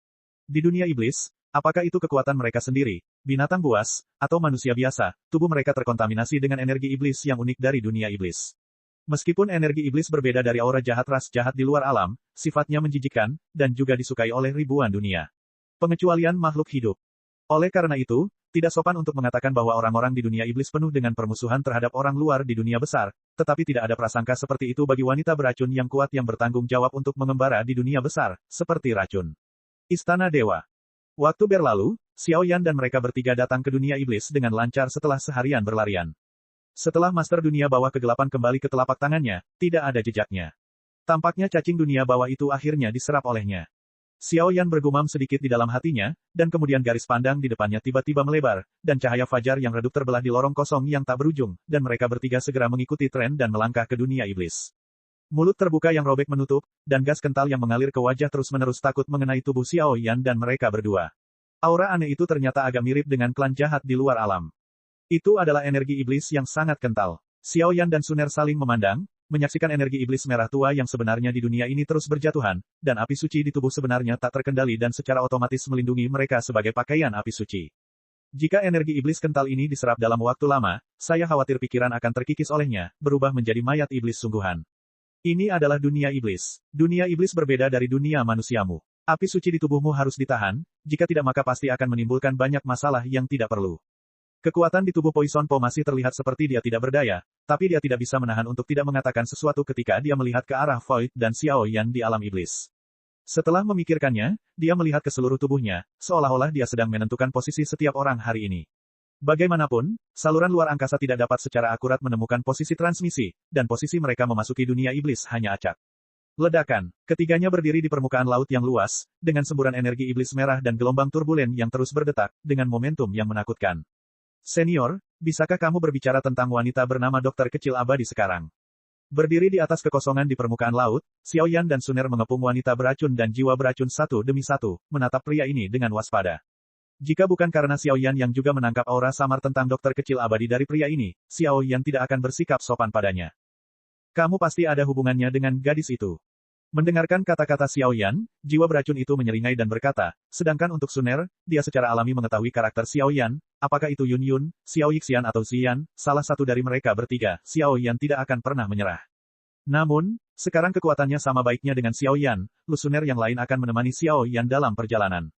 Di dunia iblis, apakah itu kekuatan mereka sendiri, binatang buas, atau manusia biasa, tubuh mereka terkontaminasi dengan energi iblis yang unik dari dunia iblis. Meskipun energi iblis berbeda dari aura jahat ras jahat di luar alam, sifatnya menjijikkan, dan juga disukai oleh ribuan dunia. Pengecualian makhluk hidup. Oleh karena itu, tidak sopan untuk mengatakan bahwa orang-orang di dunia iblis penuh dengan permusuhan terhadap orang luar di dunia besar, tetapi tidak ada prasangka seperti itu bagi wanita beracun yang kuat yang bertanggung jawab untuk mengembara di dunia besar, seperti racun. Istana Dewa. Waktu berlalu, Xiao Yan dan mereka bertiga datang ke dunia iblis dengan lancar setelah seharian berlarian. Setelah Master Dunia Bawah Kegelapan kembali ke telapak tangannya, tidak ada jejaknya. Tampaknya cacing dunia bawah itu akhirnya diserap olehnya. Xiao Yan bergumam sedikit di dalam hatinya, dan kemudian garis pandang di depannya tiba-tiba melebar, dan cahaya fajar yang redup terbelah di lorong kosong yang tak berujung, dan mereka bertiga segera mengikuti tren dan melangkah ke dunia iblis. Mulut terbuka yang robek menutup, dan gas kental yang mengalir ke wajah terus-menerus takut mengenai tubuh Xiao Yan dan mereka berdua. Aura aneh itu ternyata agak mirip dengan klan jahat di luar alam. Itu adalah energi iblis yang sangat kental. Xiao Yan dan Suner saling memandang, menyaksikan energi iblis merah tua yang sebenarnya di dunia ini terus berjatuhan, dan api suci di tubuh sebenarnya tak terkendali dan secara otomatis melindungi mereka sebagai pakaian api suci. Jika energi iblis kental ini diserap dalam waktu lama, saya khawatir pikiran akan terkikis olehnya, berubah menjadi mayat iblis sungguhan. Ini adalah dunia iblis. Dunia iblis berbeda dari dunia manusiamu. Api suci di tubuhmu harus ditahan, jika tidak maka pasti akan menimbulkan banyak masalah yang tidak perlu. Kekuatan di tubuh Poison Po masih terlihat seperti dia tidak berdaya, tapi dia tidak bisa menahan untuk tidak mengatakan sesuatu ketika dia melihat ke arah Void dan Xiao Yan di alam iblis. Setelah memikirkannya, dia melihat ke seluruh tubuhnya, seolah-olah dia sedang menentukan posisi setiap orang hari ini. Bagaimanapun, saluran luar angkasa tidak dapat secara akurat menemukan posisi transmisi, dan posisi mereka memasuki dunia iblis hanya acak. Ledakan. Ketiganya berdiri di permukaan laut yang luas, dengan semburan energi iblis merah dan gelombang turbulen yang terus berdetak, dengan momentum yang menakutkan. Senior, bisakah kamu berbicara tentang wanita bernama dokter kecil abadi sekarang? Berdiri di atas kekosongan di permukaan laut, Xiao Yan dan Suner mengepung wanita beracun dan jiwa beracun satu demi satu, menatap pria ini dengan waspada. Jika bukan karena Xiao Yan yang juga menangkap aura samar tentang dokter kecil abadi dari pria ini, Xiao Yan tidak akan bersikap sopan padanya. Kamu pasti ada hubungannya dengan gadis itu. Mendengarkan kata-kata Xiao Yan, jiwa beracun itu menyeringai dan berkata, sedangkan untuk Suner, dia secara alami mengetahui karakter Xiao Yan, apakah itu Yun Yun, Xiao Yixian atau Ziyan, salah satu dari mereka bertiga, Xiao Yan tidak akan pernah menyerah. Namun, sekarang kekuatannya sama baiknya dengan Xiao Yan, Lu Suner yang lain akan menemani Xiao Yan dalam perjalanan.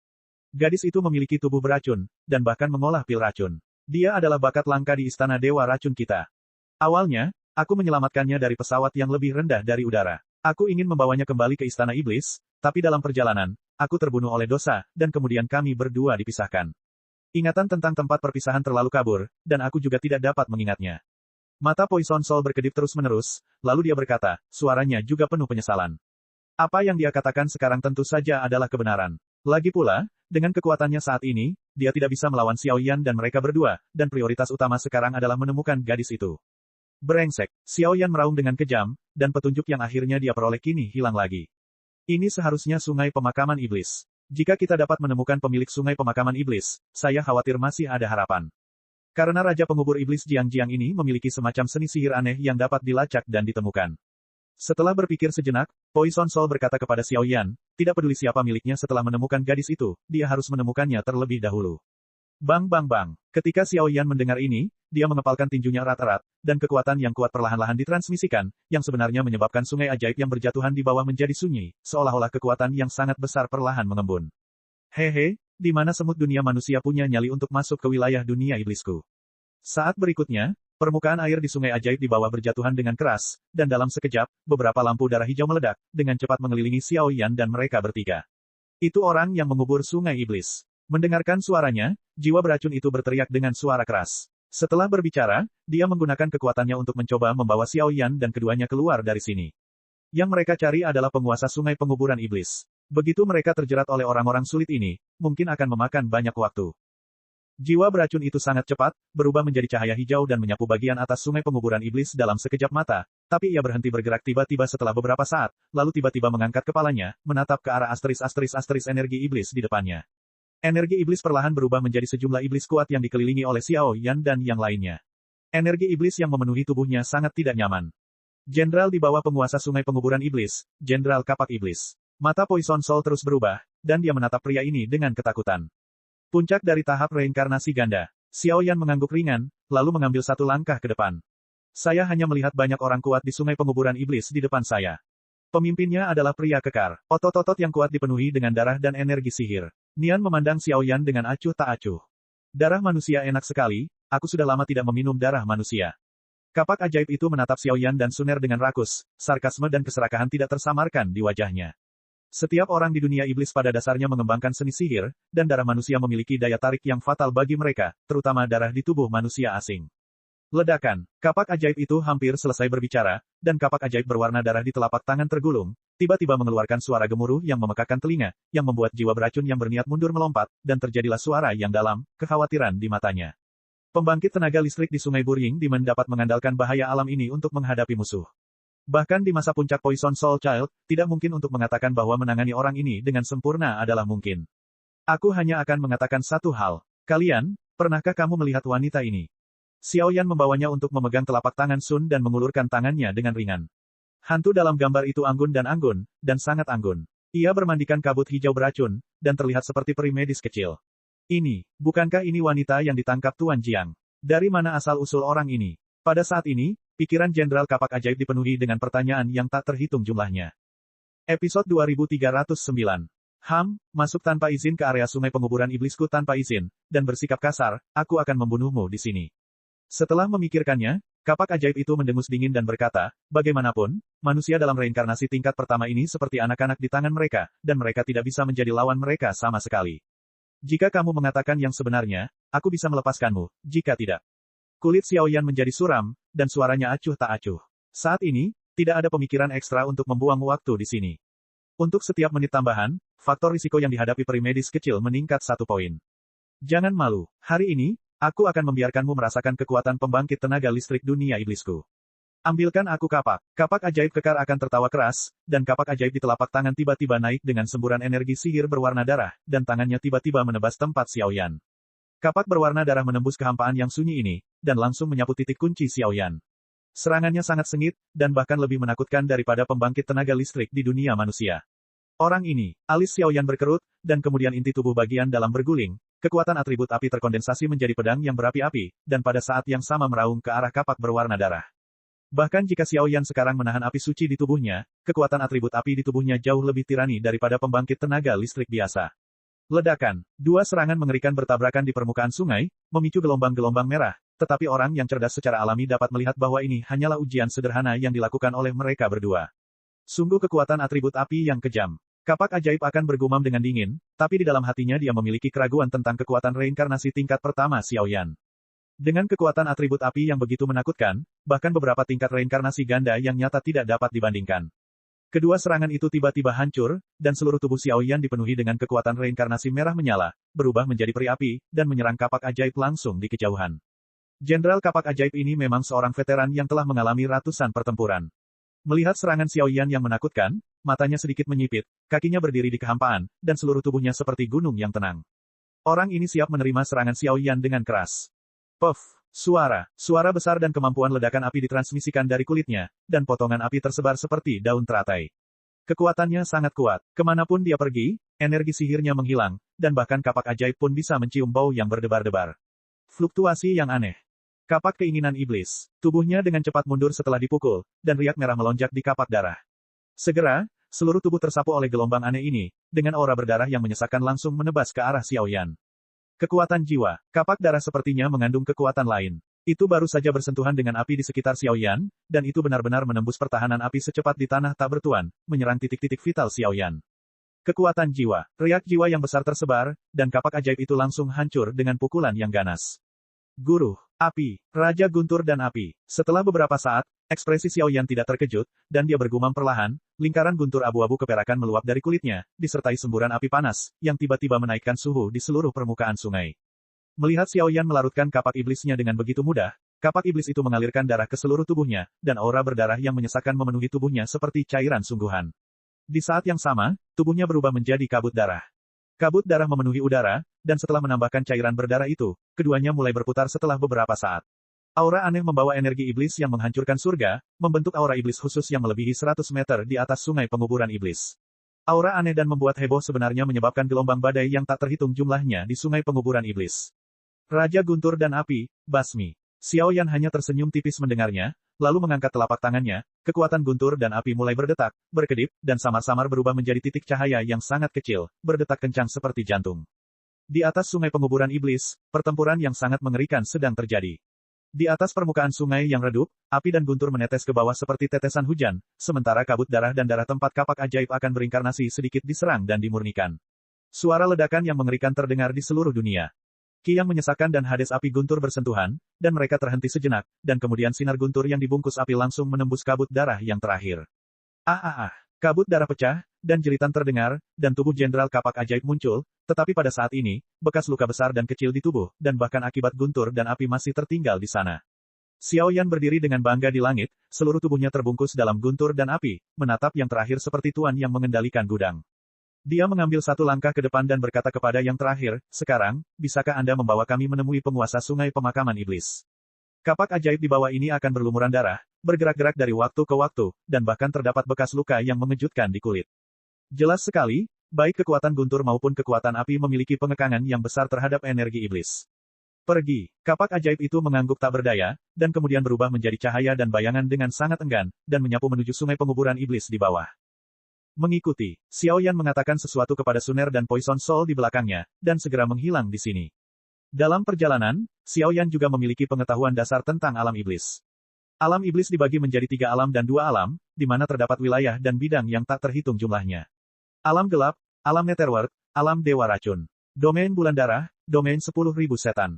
Gadis itu memiliki tubuh beracun, dan bahkan mengolah pil racun. Dia adalah bakat langka di istana dewa racun kita. Awalnya, aku menyelamatkannya dari pesawat yang lebih rendah dari udara. Aku ingin membawanya kembali ke istana iblis, tapi dalam perjalanan, aku terbunuh oleh dosa, dan kemudian kami berdua dipisahkan. Ingatan tentang tempat perpisahan terlalu kabur, dan aku juga tidak dapat mengingatnya. Mata Poison Soul berkedip terus-menerus, lalu dia berkata, suaranya juga penuh penyesalan. Apa yang dia katakan sekarang tentu saja adalah kebenaran. Lagi pula, dengan kekuatannya saat ini, dia tidak bisa melawan Xiao Yan dan mereka berdua, dan prioritas utama sekarang adalah menemukan gadis itu. Brengsek, Xiao Yan meraung dengan kejam, dan petunjuk yang akhirnya dia peroleh kini hilang lagi. Ini seharusnya sungai pemakaman iblis. Jika kita dapat menemukan pemilik sungai pemakaman iblis, saya khawatir masih ada harapan. Karena Raja Pengubur Iblis Jiang-Jiang ini memiliki semacam seni sihir aneh yang dapat dilacak dan ditemukan. Setelah berpikir sejenak, Poison Soul berkata kepada Xiao Yan, tidak peduli siapa miliknya setelah menemukan gadis itu, dia harus menemukannya terlebih dahulu. Bang bang bang. Ketika Xiao Yan mendengar ini, dia mengepalkan tinjunya erat-erat, dan kekuatan yang kuat perlahan-lahan ditransmisikan, yang sebenarnya menyebabkan sungai ajaib yang berjatuhan di bawah menjadi sunyi, seolah-olah kekuatan yang sangat besar perlahan mengembun. Hehe, di mana semut dunia manusia punya nyali untuk masuk ke wilayah dunia iblisku. Saat berikutnya, permukaan air di sungai ajaib di bawah berjatuhan dengan keras, dan dalam sekejap, beberapa lampu darah hijau meledak, dengan cepat mengelilingi Xiao Yan dan mereka bertiga. Itu orang yang mengubur sungai iblis. Mendengarkan suaranya, jiwa beracun itu berteriak dengan suara keras. Setelah berbicara, dia menggunakan kekuatannya untuk mencoba membawa Xiao Yan dan keduanya keluar dari sini. Yang mereka cari adalah penguasa sungai penguburan iblis. Begitu mereka terjerat oleh orang-orang sulit ini, mungkin akan memakan banyak waktu. Jiwa beracun itu sangat cepat, berubah menjadi cahaya hijau dan menyapu bagian atas sungai penguburan iblis dalam sekejap mata, tapi ia berhenti bergerak tiba-tiba setelah beberapa saat, lalu tiba-tiba mengangkat kepalanya, menatap ke arah asteris energi iblis di depannya. Energi iblis perlahan berubah menjadi sejumlah iblis kuat yang dikelilingi oleh Xiao Yan dan yang lainnya. Energi iblis yang memenuhi tubuhnya sangat tidak nyaman. Jenderal di bawah penguasa sungai penguburan iblis, Jenderal Kapak Iblis. Mata Poison Soul terus berubah, dan dia menatap pria ini dengan ketakutan. Puncak dari tahap reinkarnasi ganda. Xiao Yan mengangguk ringan, lalu mengambil satu langkah ke depan. Saya hanya melihat banyak orang kuat di sungai penguburan iblis di depan saya. Pemimpinnya adalah pria kekar. Otot-otot yang kuat dipenuhi dengan darah dan energi sihir. Nian memandang Xiao Yan dengan acuh tak acuh. Darah manusia enak sekali, aku sudah lama tidak meminum darah manusia. Kapak ajaib itu menatap Xiao Yan dan Suner dengan rakus, sarkasme dan keserakahan tidak tersamarkan di wajahnya. Setiap orang di dunia iblis pada dasarnya mengembangkan seni sihir, dan darah manusia memiliki daya tarik yang fatal bagi mereka, terutama darah di tubuh manusia asing. Ledakan. Kapak ajaib itu hampir selesai berbicara, dan kapak ajaib berwarna darah di telapak tangan tergulung, tiba-tiba mengeluarkan suara gemuruh yang memekakkan telinga, yang membuat jiwa beracun yang berniat mundur melompat, dan terjadilah suara yang dalam, kekhawatiran di matanya. Pembangkit tenaga listrik di Sungai Burying Demon dapat mengandalkan bahaya alam ini untuk menghadapi musuh. Bahkan di masa puncak Poison Soul Child, tidak mungkin untuk mengatakan bahwa menangani orang ini dengan sempurna adalah mungkin. Aku hanya akan mengatakan satu hal. Kalian, pernahkah kamu melihat wanita ini? Xiao Yan membawanya untuk memegang telapak tangan Sun dan mengulurkan tangannya dengan ringan. Hantu dalam gambar itu anggun, dan sangat anggun. Ia bermandikan kabut hijau beracun, dan terlihat seperti peri medis kecil. Bukankah ini wanita yang ditangkap Tuan Jiang? Dari mana asal-usul orang ini? Pada saat ini, pikiran Jenderal Kapak Ajaib dipenuhi dengan pertanyaan yang tak terhitung jumlahnya. Episode 2309. Masuk tanpa izin ke area sungai penguburan iblisku tanpa izin, dan bersikap kasar, aku akan membunuhmu di sini. Setelah memikirkannya, kapak ajaib itu mendengus dingin dan berkata, bagaimanapun, manusia dalam reinkarnasi tingkat pertama ini seperti anak-anak di tangan mereka, dan mereka tidak bisa menjadi lawan mereka sama sekali. Jika kamu mengatakan yang sebenarnya, aku bisa melepaskanmu, jika tidak. Kulit Xiaoyan menjadi suram, dan suaranya acuh tak acuh. Saat ini, tidak ada pemikiran ekstra untuk membuang waktu di sini. Untuk setiap menit tambahan, faktor risiko yang dihadapi peri medis kecil meningkat 1 poin. Jangan malu, hari ini, aku akan membiarkanmu merasakan kekuatan pembangkit tenaga listrik dunia iblisku. Ambilkan aku kapak. Kapak ajaib kekar akan tertawa keras, dan kapak ajaib di telapak tangan tiba-tiba naik dengan semburan energi sihir berwarna darah, dan tangannya tiba-tiba menebas tempat Xiaoyan. Kapak berwarna darah menembus kehampaan yang sunyi ini, dan langsung menyapu titik kunci Xiaoyan. Serangannya sangat sengit, dan bahkan lebih menakutkan daripada pembangkit tenaga listrik di dunia manusia. Orang ini, alis Xiaoyan berkerut, dan kemudian inti tubuh bagian dalam berguling, kekuatan atribut api terkondensasi menjadi pedang yang berapi-api, dan pada saat yang sama meraung ke arah kapak berwarna darah. Bahkan jika Xiaoyan sekarang menahan api suci di tubuhnya, kekuatan atribut api di tubuhnya jauh lebih tirani daripada pembangkit tenaga listrik biasa. Ledakan. 2 serangan mengerikan bertabrakan di permukaan sungai, memicu gelombang-gelombang merah, tetapi orang yang cerdas secara alami dapat melihat bahwa ini hanyalah ujian sederhana yang dilakukan oleh mereka berdua. Sungguh kekuatan atribut api yang kejam. Kapak ajaib akan bergumam dengan dingin, tapi di dalam hatinya dia memiliki keraguan tentang kekuatan reinkarnasi tingkat pertama Xiaoyan. Dengan kekuatan atribut api yang begitu menakutkan, bahkan beberapa tingkat reinkarnasi ganda yang nyata tidak dapat dibandingkan. Kedua serangan itu tiba-tiba hancur, dan seluruh tubuh Xiaoyan dipenuhi dengan kekuatan reinkarnasi merah menyala, berubah menjadi peri api, dan menyerang kapak ajaib langsung di kejauhan. Jenderal kapak ajaib ini memang seorang veteran yang telah mengalami ratusan pertempuran. Melihat serangan Xiaoyan yang menakutkan, matanya sedikit menyipit, kakinya berdiri di kehampaan, dan seluruh tubuhnya seperti gunung yang tenang. Orang ini siap menerima serangan Xiaoyan dengan keras. Puff! Suara besar dan kemampuan ledakan api ditransmisikan dari kulitnya, dan potongan api tersebar seperti daun teratai. Kekuatannya sangat kuat. Kemanapun dia pergi, energi sihirnya menghilang, dan bahkan kapak ajaib pun bisa mencium bau yang berdebar-debar. Fluktuasi yang aneh. Kapak keinginan iblis. Tubuhnya dengan cepat mundur setelah dipukul, dan riak merah melonjak di kapak darah. Segera, seluruh tubuh tersapu oleh gelombang aneh ini, dengan aura berdarah yang menyesakkan langsung menebas ke arah Xiaoyan. Kekuatan jiwa. Kapak darah sepertinya mengandung kekuatan lain. Itu baru saja bersentuhan dengan api di sekitar Xiaoyan, dan itu benar-benar menembus pertahanan api secepat di tanah tak bertuan, menyerang titik-titik vital Xiaoyan. Kekuatan jiwa. Riak jiwa yang besar tersebar, dan kapak ajaib itu langsung hancur dengan pukulan yang ganas. Guru, api, Raja Guntur dan api. Setelah beberapa saat, ekspresi Xiaoyan tidak terkejut, dan dia bergumam perlahan, lingkaran guntur abu-abu keperakan meluap dari kulitnya, disertai semburan api panas, yang tiba-tiba menaikkan suhu di seluruh permukaan sungai. Melihat Xiaoyan melarutkan kapak iblisnya dengan begitu mudah, kapak iblis itu mengalirkan darah ke seluruh tubuhnya, dan aura berdarah yang menyesakkan memenuhi tubuhnya seperti cairan sungguhan. Di saat yang sama, tubuhnya berubah menjadi kabut darah. Kabut darah memenuhi udara, dan setelah menambahkan cairan berdarah itu, keduanya mulai berputar setelah beberapa saat. Aura aneh membawa energi iblis yang menghancurkan surga, membentuk aura iblis khusus yang melebihi 100 meter di atas sungai penguburan iblis. Aura aneh dan membuat heboh sebenarnya menyebabkan gelombang badai yang tak terhitung jumlahnya di sungai penguburan iblis. Raja Guntur dan api, basmi. Xiaoyan hanya tersenyum tipis mendengarnya, lalu mengangkat telapak tangannya, kekuatan guntur dan api mulai berdetak, berkedip, dan samar-samar berubah menjadi titik cahaya yang sangat kecil, berdetak kencang seperti jantung. Di atas sungai penguburan iblis, pertempuran yang sangat mengerikan sedang terjadi. Di atas permukaan sungai yang redup, api dan guntur menetes ke bawah seperti tetesan hujan, sementara kabut darah dan darah tempat kapak ajaib akan berinkarnasi sedikit diserang dan dimurnikan. Suara ledakan yang mengerikan terdengar di seluruh dunia. Ki yang menyesakkan dan Hades api guntur bersentuhan, dan mereka terhenti sejenak, dan kemudian sinar guntur yang dibungkus api langsung menembus kabut darah yang terakhir. Kabut darah pecah, dan jeritan terdengar, dan tubuh Jenderal Kapak Ajaib muncul, tetapi pada saat ini, bekas luka besar dan kecil di tubuh, dan bahkan akibat guntur dan api masih tertinggal di sana. Xiaoyan berdiri dengan bangga di langit, seluruh tubuhnya terbungkus dalam guntur dan api, menatap yang terakhir seperti tuan yang mengendalikan gudang. Dia mengambil satu langkah ke depan dan berkata kepada yang terakhir, "Sekarang, bisakah Anda membawa kami menemui penguasa sungai pemakaman iblis?" Kapak ajaib di bawah ini akan berlumuran darah, bergerak-gerak dari waktu ke waktu, dan bahkan terdapat bekas luka yang mengejutkan di kulit. Jelas sekali, baik kekuatan guntur maupun kekuatan api memiliki pengekangan yang besar terhadap energi iblis. Pergi, kapak ajaib itu mengangguk tak berdaya, dan kemudian berubah menjadi cahaya dan bayangan dengan sangat enggan, dan menyapu menuju sungai penguburan iblis di bawah. Mengikuti, Xiaoyan mengatakan sesuatu kepada Suner dan Poison Soul di belakangnya, dan segera menghilang di sini. Dalam perjalanan, Xiaoyan juga memiliki pengetahuan dasar tentang alam iblis. Alam iblis dibagi menjadi 3 alam dan 2 alam, di mana terdapat wilayah dan bidang yang tak terhitung jumlahnya. Alam gelap, alam netherworld, alam dewa racun. Domain bulan darah, domain 10.000 setan.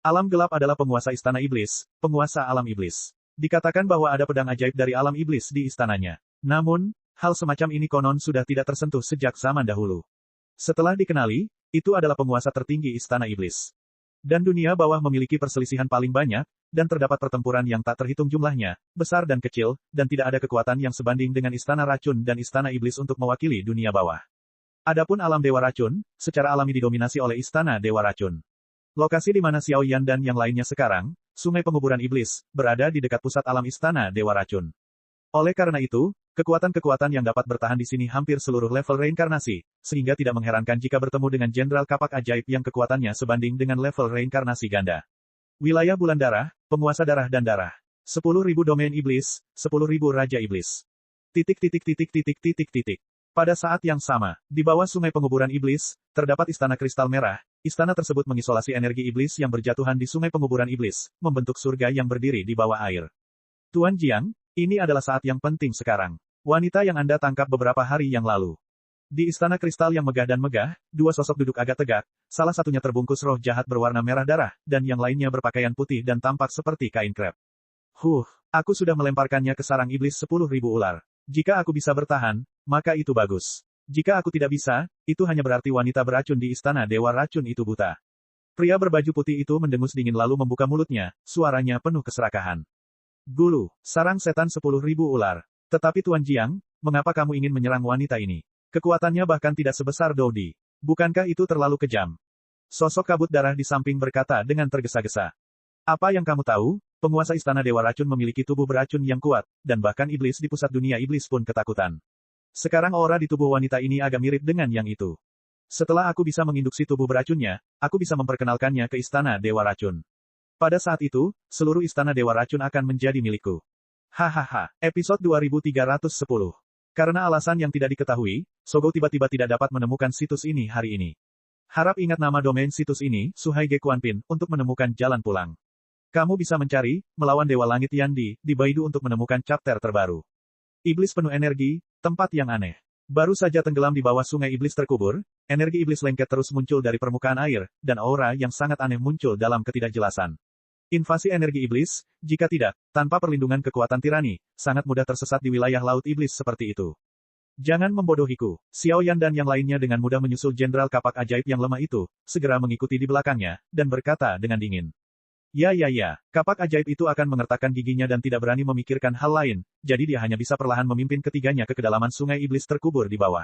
Alam gelap adalah penguasa istana iblis, penguasa alam iblis. Dikatakan bahwa ada pedang ajaib dari alam iblis di istananya. Namun, hal semacam ini konon sudah tidak tersentuh sejak zaman dahulu. Setelah dikenali, itu adalah penguasa tertinggi istana iblis. Dan dunia bawah memiliki perselisihan paling banyak, dan terdapat pertempuran yang tak terhitung jumlahnya, besar dan kecil, dan tidak ada kekuatan yang sebanding dengan istana racun dan istana iblis untuk mewakili dunia bawah. Adapun alam dewa racun, secara alami didominasi oleh istana dewa racun. Lokasi di mana Xiao Yan dan yang lainnya sekarang, Sungai Penguburan Iblis, berada di dekat pusat alam istana dewa racun. Oleh karena itu, kekuatan-kekuatan yang dapat bertahan di sini hampir seluruh level reinkarnasi, sehingga tidak mengherankan jika bertemu dengan Jenderal Kapak Ajaib yang kekuatannya sebanding dengan level reinkarnasi ganda. Wilayah bulan darah, penguasa darah dan darah. 10.000 domain iblis, 10.000 raja iblis. Pada saat yang sama, di bawah Sungai Penguburan Iblis, terdapat istana kristal merah. Istana tersebut mengisolasi energi iblis yang berjatuhan di Sungai Penguburan Iblis, membentuk surga yang berdiri di bawah air. Tuan Jiang, ini adalah saat yang penting sekarang. Wanita yang Anda tangkap beberapa hari yang lalu. Di istana kristal yang megah dan megah, dua sosok duduk agak tegak, salah satunya terbungkus roh jahat berwarna merah darah, dan yang lainnya berpakaian putih dan tampak seperti kain krep. Aku sudah melemparkannya ke sarang iblis 10.000 ular. Jika aku bisa bertahan, maka itu bagus. Jika aku tidak bisa, itu hanya berarti wanita beracun di istana dewa racun itu buta. Pria berbaju putih itu mendengus dingin lalu membuka mulutnya, suaranya penuh keserakahan. Gulu, sarang setan 10.000 ular. Tetapi Tuan Jiang, mengapa kamu ingin menyerang wanita ini? Kekuatannya bahkan tidak sebesar Doudi. Bukankah itu terlalu kejam? Sosok kabut darah di samping berkata dengan tergesa-gesa. Apa yang kamu tahu? Penguasa istana dewa racun memiliki tubuh beracun yang kuat, dan bahkan iblis di pusat dunia iblis pun ketakutan. Sekarang aura di tubuh wanita ini agak mirip dengan yang itu. Setelah aku bisa menginduksi tubuh beracunnya, aku bisa memperkenalkannya ke istana dewa racun. Pada saat itu, seluruh istana dewa racun akan menjadi milikku. Hahaha. Episode 2310. Karena alasan yang tidak diketahui, Sogo tiba-tiba tidak dapat menemukan situs ini hari ini. Harap ingat nama domain situs ini, Suhaige Quanpin, untuk menemukan jalan pulang. Kamu bisa mencari, melawan Dewa Langit Yandi, di Baidu untuk menemukan chapter terbaru. Iblis penuh energi, tempat yang aneh. Baru saja tenggelam di bawah sungai iblis terkubur, energi iblis lengket terus muncul dari permukaan air, dan aura yang sangat aneh muncul dalam ketidakjelasan. Invasi energi iblis, jika tidak, tanpa perlindungan kekuatan tirani, sangat mudah tersesat di wilayah laut iblis seperti itu. Jangan membodohiku. Xiao Yan dan yang lainnya dengan mudah menyusul Jenderal Kapak Ajaib yang lemah itu, segera mengikuti di belakangnya, dan berkata dengan dingin. Ya. Kapak ajaib itu akan mengertakkan giginya dan tidak berani memikirkan hal lain, jadi dia hanya bisa perlahan memimpin ketiganya ke kedalaman sungai iblis terkubur di bawah.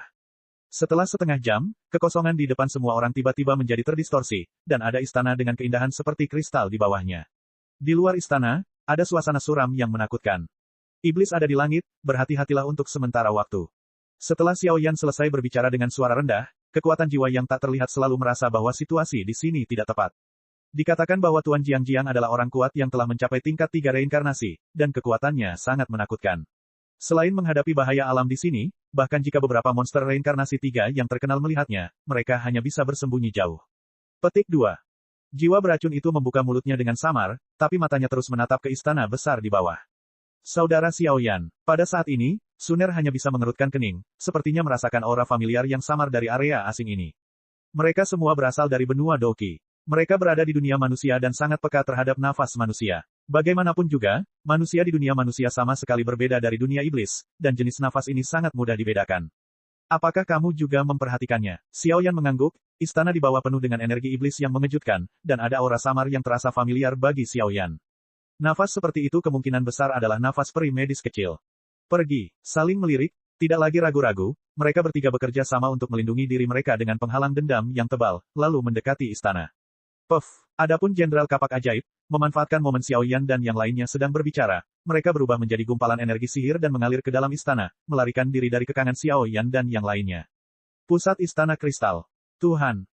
Setelah setengah jam, kekosongan di depan semua orang tiba-tiba menjadi terdistorsi, dan ada istana dengan keindahan seperti kristal di bawahnya. Di luar istana, ada suasana suram yang menakutkan. Iblis ada di langit, berhati-hatilah untuk sementara waktu. Setelah Xiao Yan selesai berbicara dengan suara rendah, kekuatan jiwa yang tak terlihat selalu merasa bahwa situasi di sini tidak tepat. Dikatakan bahwa Tuan Jiang adalah orang kuat yang telah mencapai tingkat 3 reinkarnasi, dan kekuatannya sangat menakutkan. Selain menghadapi bahaya alam di sini, bahkan jika beberapa monster reinkarnasi 3 yang terkenal melihatnya, mereka hanya bisa bersembunyi jauh. Petik 2. Jiwa beracun itu membuka mulutnya dengan samar, tapi matanya terus menatap ke istana besar di bawah. Saudara Xiao Yan, pada saat ini, Suner hanya bisa mengerutkan kening, sepertinya merasakan aura familiar yang samar dari area asing ini. Mereka semua berasal dari benua Doki. Mereka berada di dunia manusia dan sangat peka terhadap nafas manusia. Bagaimanapun juga, manusia di dunia manusia sama sekali berbeda dari dunia iblis, dan jenis nafas ini sangat mudah dibedakan. Apakah kamu juga memperhatikannya? Xiao Yan mengangguk, istana di bawah penuh dengan energi iblis yang mengejutkan, dan ada aura samar yang terasa familiar bagi Xiao Yan. Nafas seperti itu kemungkinan besar adalah nafas peri medis kecil. Pergi, saling melirik, tidak lagi ragu-ragu, mereka bertiga bekerja sama untuk melindungi diri mereka dengan penghalang dendam yang tebal, lalu mendekati istana. Adapun Jenderal Kapak Ajaib, memanfaatkan momen Xiao Yan dan yang lainnya sedang berbicara, mereka berubah menjadi gumpalan energi sihir dan mengalir ke dalam istana, melarikan diri dari kekangan Xiao Yan dan yang lainnya. Pusat Istana Kristal. Tuhan,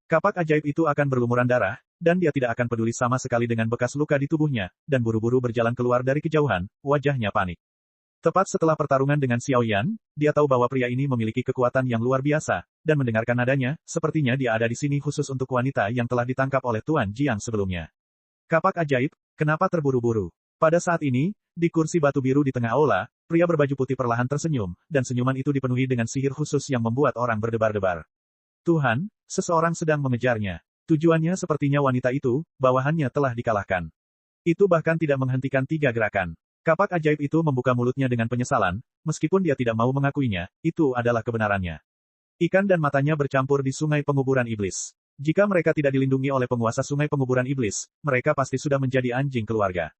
Kapak Ajaib itu akan berlumuran darah, dan dia tidak akan peduli sama sekali dengan bekas luka di tubuhnya, dan buru-buru berjalan keluar dari kejauhan, wajahnya panik. Tepat setelah pertarungan dengan Xiao Yan, dia tahu bahwa pria ini memiliki kekuatan yang luar biasa, dan mendengarkan nadanya, sepertinya dia ada di sini khusus untuk wanita yang telah ditangkap oleh Tuan Jiang sebelumnya. Kapak Ajaib, kenapa terburu-buru? Pada saat ini, di kursi batu biru di tengah aula, pria berbaju putih perlahan tersenyum, dan senyuman itu dipenuhi dengan sihir khusus yang membuat orang berdebar-debar. Tuhan, seseorang sedang mengejarnya. Tujuannya sepertinya wanita itu, bawahannya telah dikalahkan. Itu bahkan tidak menghentikan 3 gerakan. Kapak ajaib itu membuka mulutnya dengan penyesalan, meskipun dia tidak mau mengakuinya, itu adalah kebenarannya. Ikan dan matanya bercampur di sungai penguburan iblis. Jika mereka tidak dilindungi oleh penguasa sungai penguburan iblis, mereka pasti sudah menjadi anjing keluarga.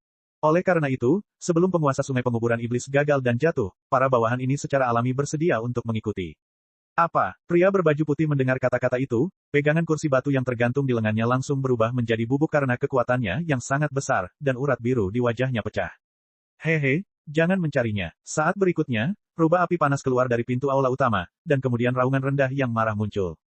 Oleh karena itu, sebelum penguasa sungai penguburan iblis gagal dan jatuh, para bawahan ini secara alami bersedia untuk mengikuti. Apa? Pria berbaju putih mendengar kata-kata itu, pegangan kursi batu yang tergantung di lengannya langsung berubah menjadi bubuk karena kekuatannya yang sangat besar, dan urat biru di wajahnya pecah. Hehe, jangan mencarinya. Saat berikutnya, rubah api panas keluar dari pintu aula utama, dan kemudian raungan rendah yang marah muncul.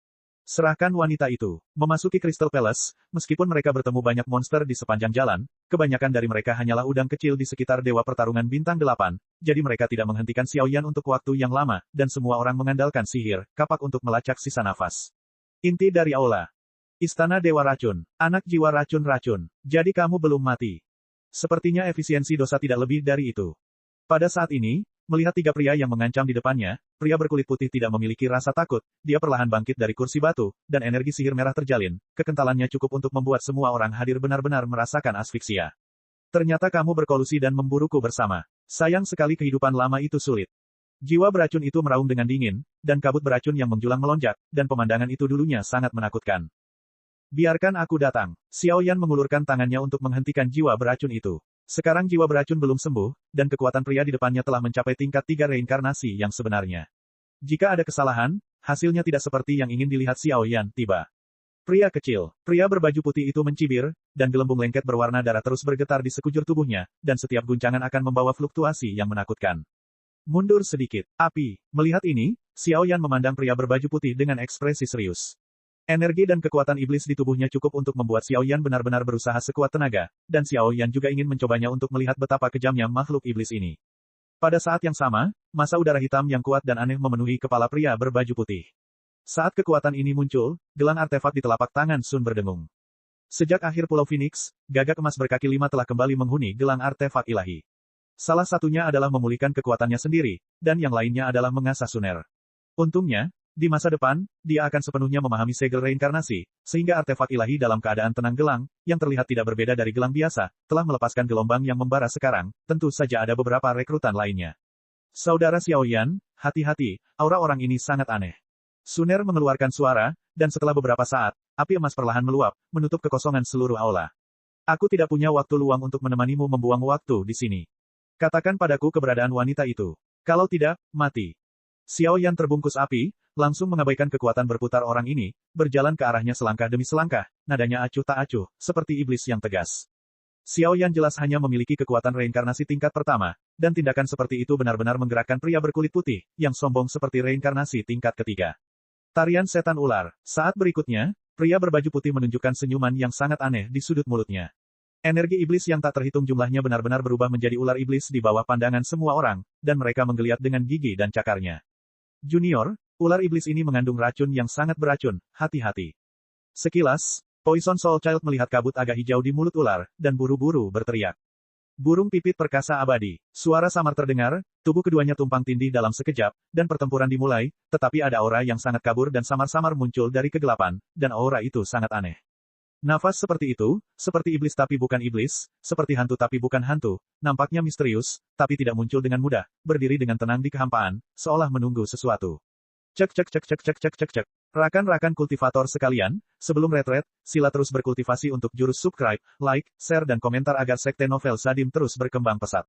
Serahkan wanita itu. Memasuki Crystal Palace, meskipun mereka bertemu banyak monster di sepanjang jalan, kebanyakan dari mereka hanyalah udang kecil di sekitar Dewa Pertarungan Bintang 8, jadi mereka tidak menghentikan Xiao Yan untuk waktu yang lama, dan semua orang mengandalkan sihir, kapak untuk melacak sisa nafas. Inti dari aula. Istana Dewa Racun. Anak jiwa racun-racun. Jadi kamu belum mati. Sepertinya efisiensi dosa tidak lebih dari itu. Pada saat ini, melihat 3 pria yang mengancam di depannya, pria berkulit putih tidak memiliki rasa takut, dia perlahan bangkit dari kursi batu, dan energi sihir merah terjalin, kekentalannya cukup untuk membuat semua orang hadir benar-benar merasakan asfiksia. Ternyata kamu berkolusi dan memburuku bersama. Sayang sekali kehidupan lama itu sulit. Jiwa beracun itu meraung dengan dingin, dan kabut beracun yang menjulang melonjak, dan pemandangan itu dulunya sangat menakutkan. Biarkan aku datang. Xiao Yan mengulurkan tangannya untuk menghentikan jiwa beracun itu. Sekarang jiwa beracun belum sembuh, dan kekuatan pria di depannya telah mencapai tingkat 3 reinkarnasi yang sebenarnya. Jika ada kesalahan, hasilnya tidak seperti yang ingin dilihat Xiao Yan tiba. Pria kecil, pria berbaju putih itu mencibir, dan gelembung lengket berwarna darah terus bergetar di sekujur tubuhnya, dan setiap guncangan akan membawa fluktuasi yang menakutkan. Mundur sedikit. Api. Melihat ini, Xiao Yan memandang pria berbaju putih dengan ekspresi serius. Energi dan kekuatan iblis di tubuhnya cukup untuk membuat Xiao Yan benar-benar berusaha sekuat tenaga, dan Xiao Yan juga ingin mencobanya untuk melihat betapa kejamnya makhluk iblis ini. Pada saat yang sama, massa udara hitam yang kuat dan aneh memenuhi kepala pria berbaju putih. Saat kekuatan ini muncul, gelang artefak di telapak tangan Sun berdengung. Sejak akhir Pulau Phoenix, gagak emas berkaki 5 telah kembali menghuni gelang artefak ilahi. Salah satunya adalah memulihkan kekuatannya sendiri, dan yang lainnya adalah mengasah Suner. Untungnya, di masa depan, dia akan sepenuhnya memahami segel reinkarnasi, sehingga artefak ilahi dalam keadaan tenang gelang, yang terlihat tidak berbeda dari gelang biasa, telah melepaskan gelombang yang membara sekarang, tentu saja ada beberapa rekrutan lainnya. Saudara Xiao Yan, hati-hati, aura orang ini sangat aneh. Suner mengeluarkan suara, dan setelah beberapa saat, api emas perlahan meluap, menutup kekosongan seluruh aula. Aku tidak punya waktu luang untuk menemanimu membuang waktu di sini. Katakan padaku keberadaan wanita itu. Kalau tidak, mati. Xiao Yan terbungkus api, langsung mengabaikan kekuatan berputar orang ini, berjalan ke arahnya selangkah demi selangkah, nadanya acuh tak acuh, seperti iblis yang tegas. Xiao Yan jelas hanya memiliki kekuatan reinkarnasi tingkat pertama, dan tindakan seperti itu benar-benar menggerakkan pria berkulit putih, yang sombong seperti reinkarnasi tingkat ketiga. Tarian setan ular. Saat berikutnya, pria berbaju putih menunjukkan senyuman yang sangat aneh di sudut mulutnya. Energi iblis yang tak terhitung jumlahnya benar-benar berubah menjadi ular iblis di bawah pandangan semua orang, dan mereka menggeliat dengan gigi dan cakarnya. Junior, ular iblis ini mengandung racun yang sangat beracun, hati-hati. Sekilas, Poison Soul Child melihat kabut agak hijau di mulut ular, dan buru-buru berteriak. Burung pipit perkasa abadi. Suara samar terdengar, tubuh keduanya tumpang tindih dalam sekejap, dan pertempuran dimulai, tetapi ada aura yang sangat kabur dan samar-samar muncul dari kegelapan, dan aura itu sangat aneh. Nafas seperti itu, seperti iblis tapi bukan iblis, seperti hantu tapi bukan hantu, nampaknya misterius, tapi tidak muncul dengan mudah, berdiri dengan tenang di kehampaan, seolah menunggu sesuatu. Cek cek cek cek cek cek cek cek. Rakan-rakan kultivator sekalian, sebelum retret, sila terus berkultivasi untuk jurus subscribe, like, share dan komentar agar sekte novel Sadim terus berkembang pesat.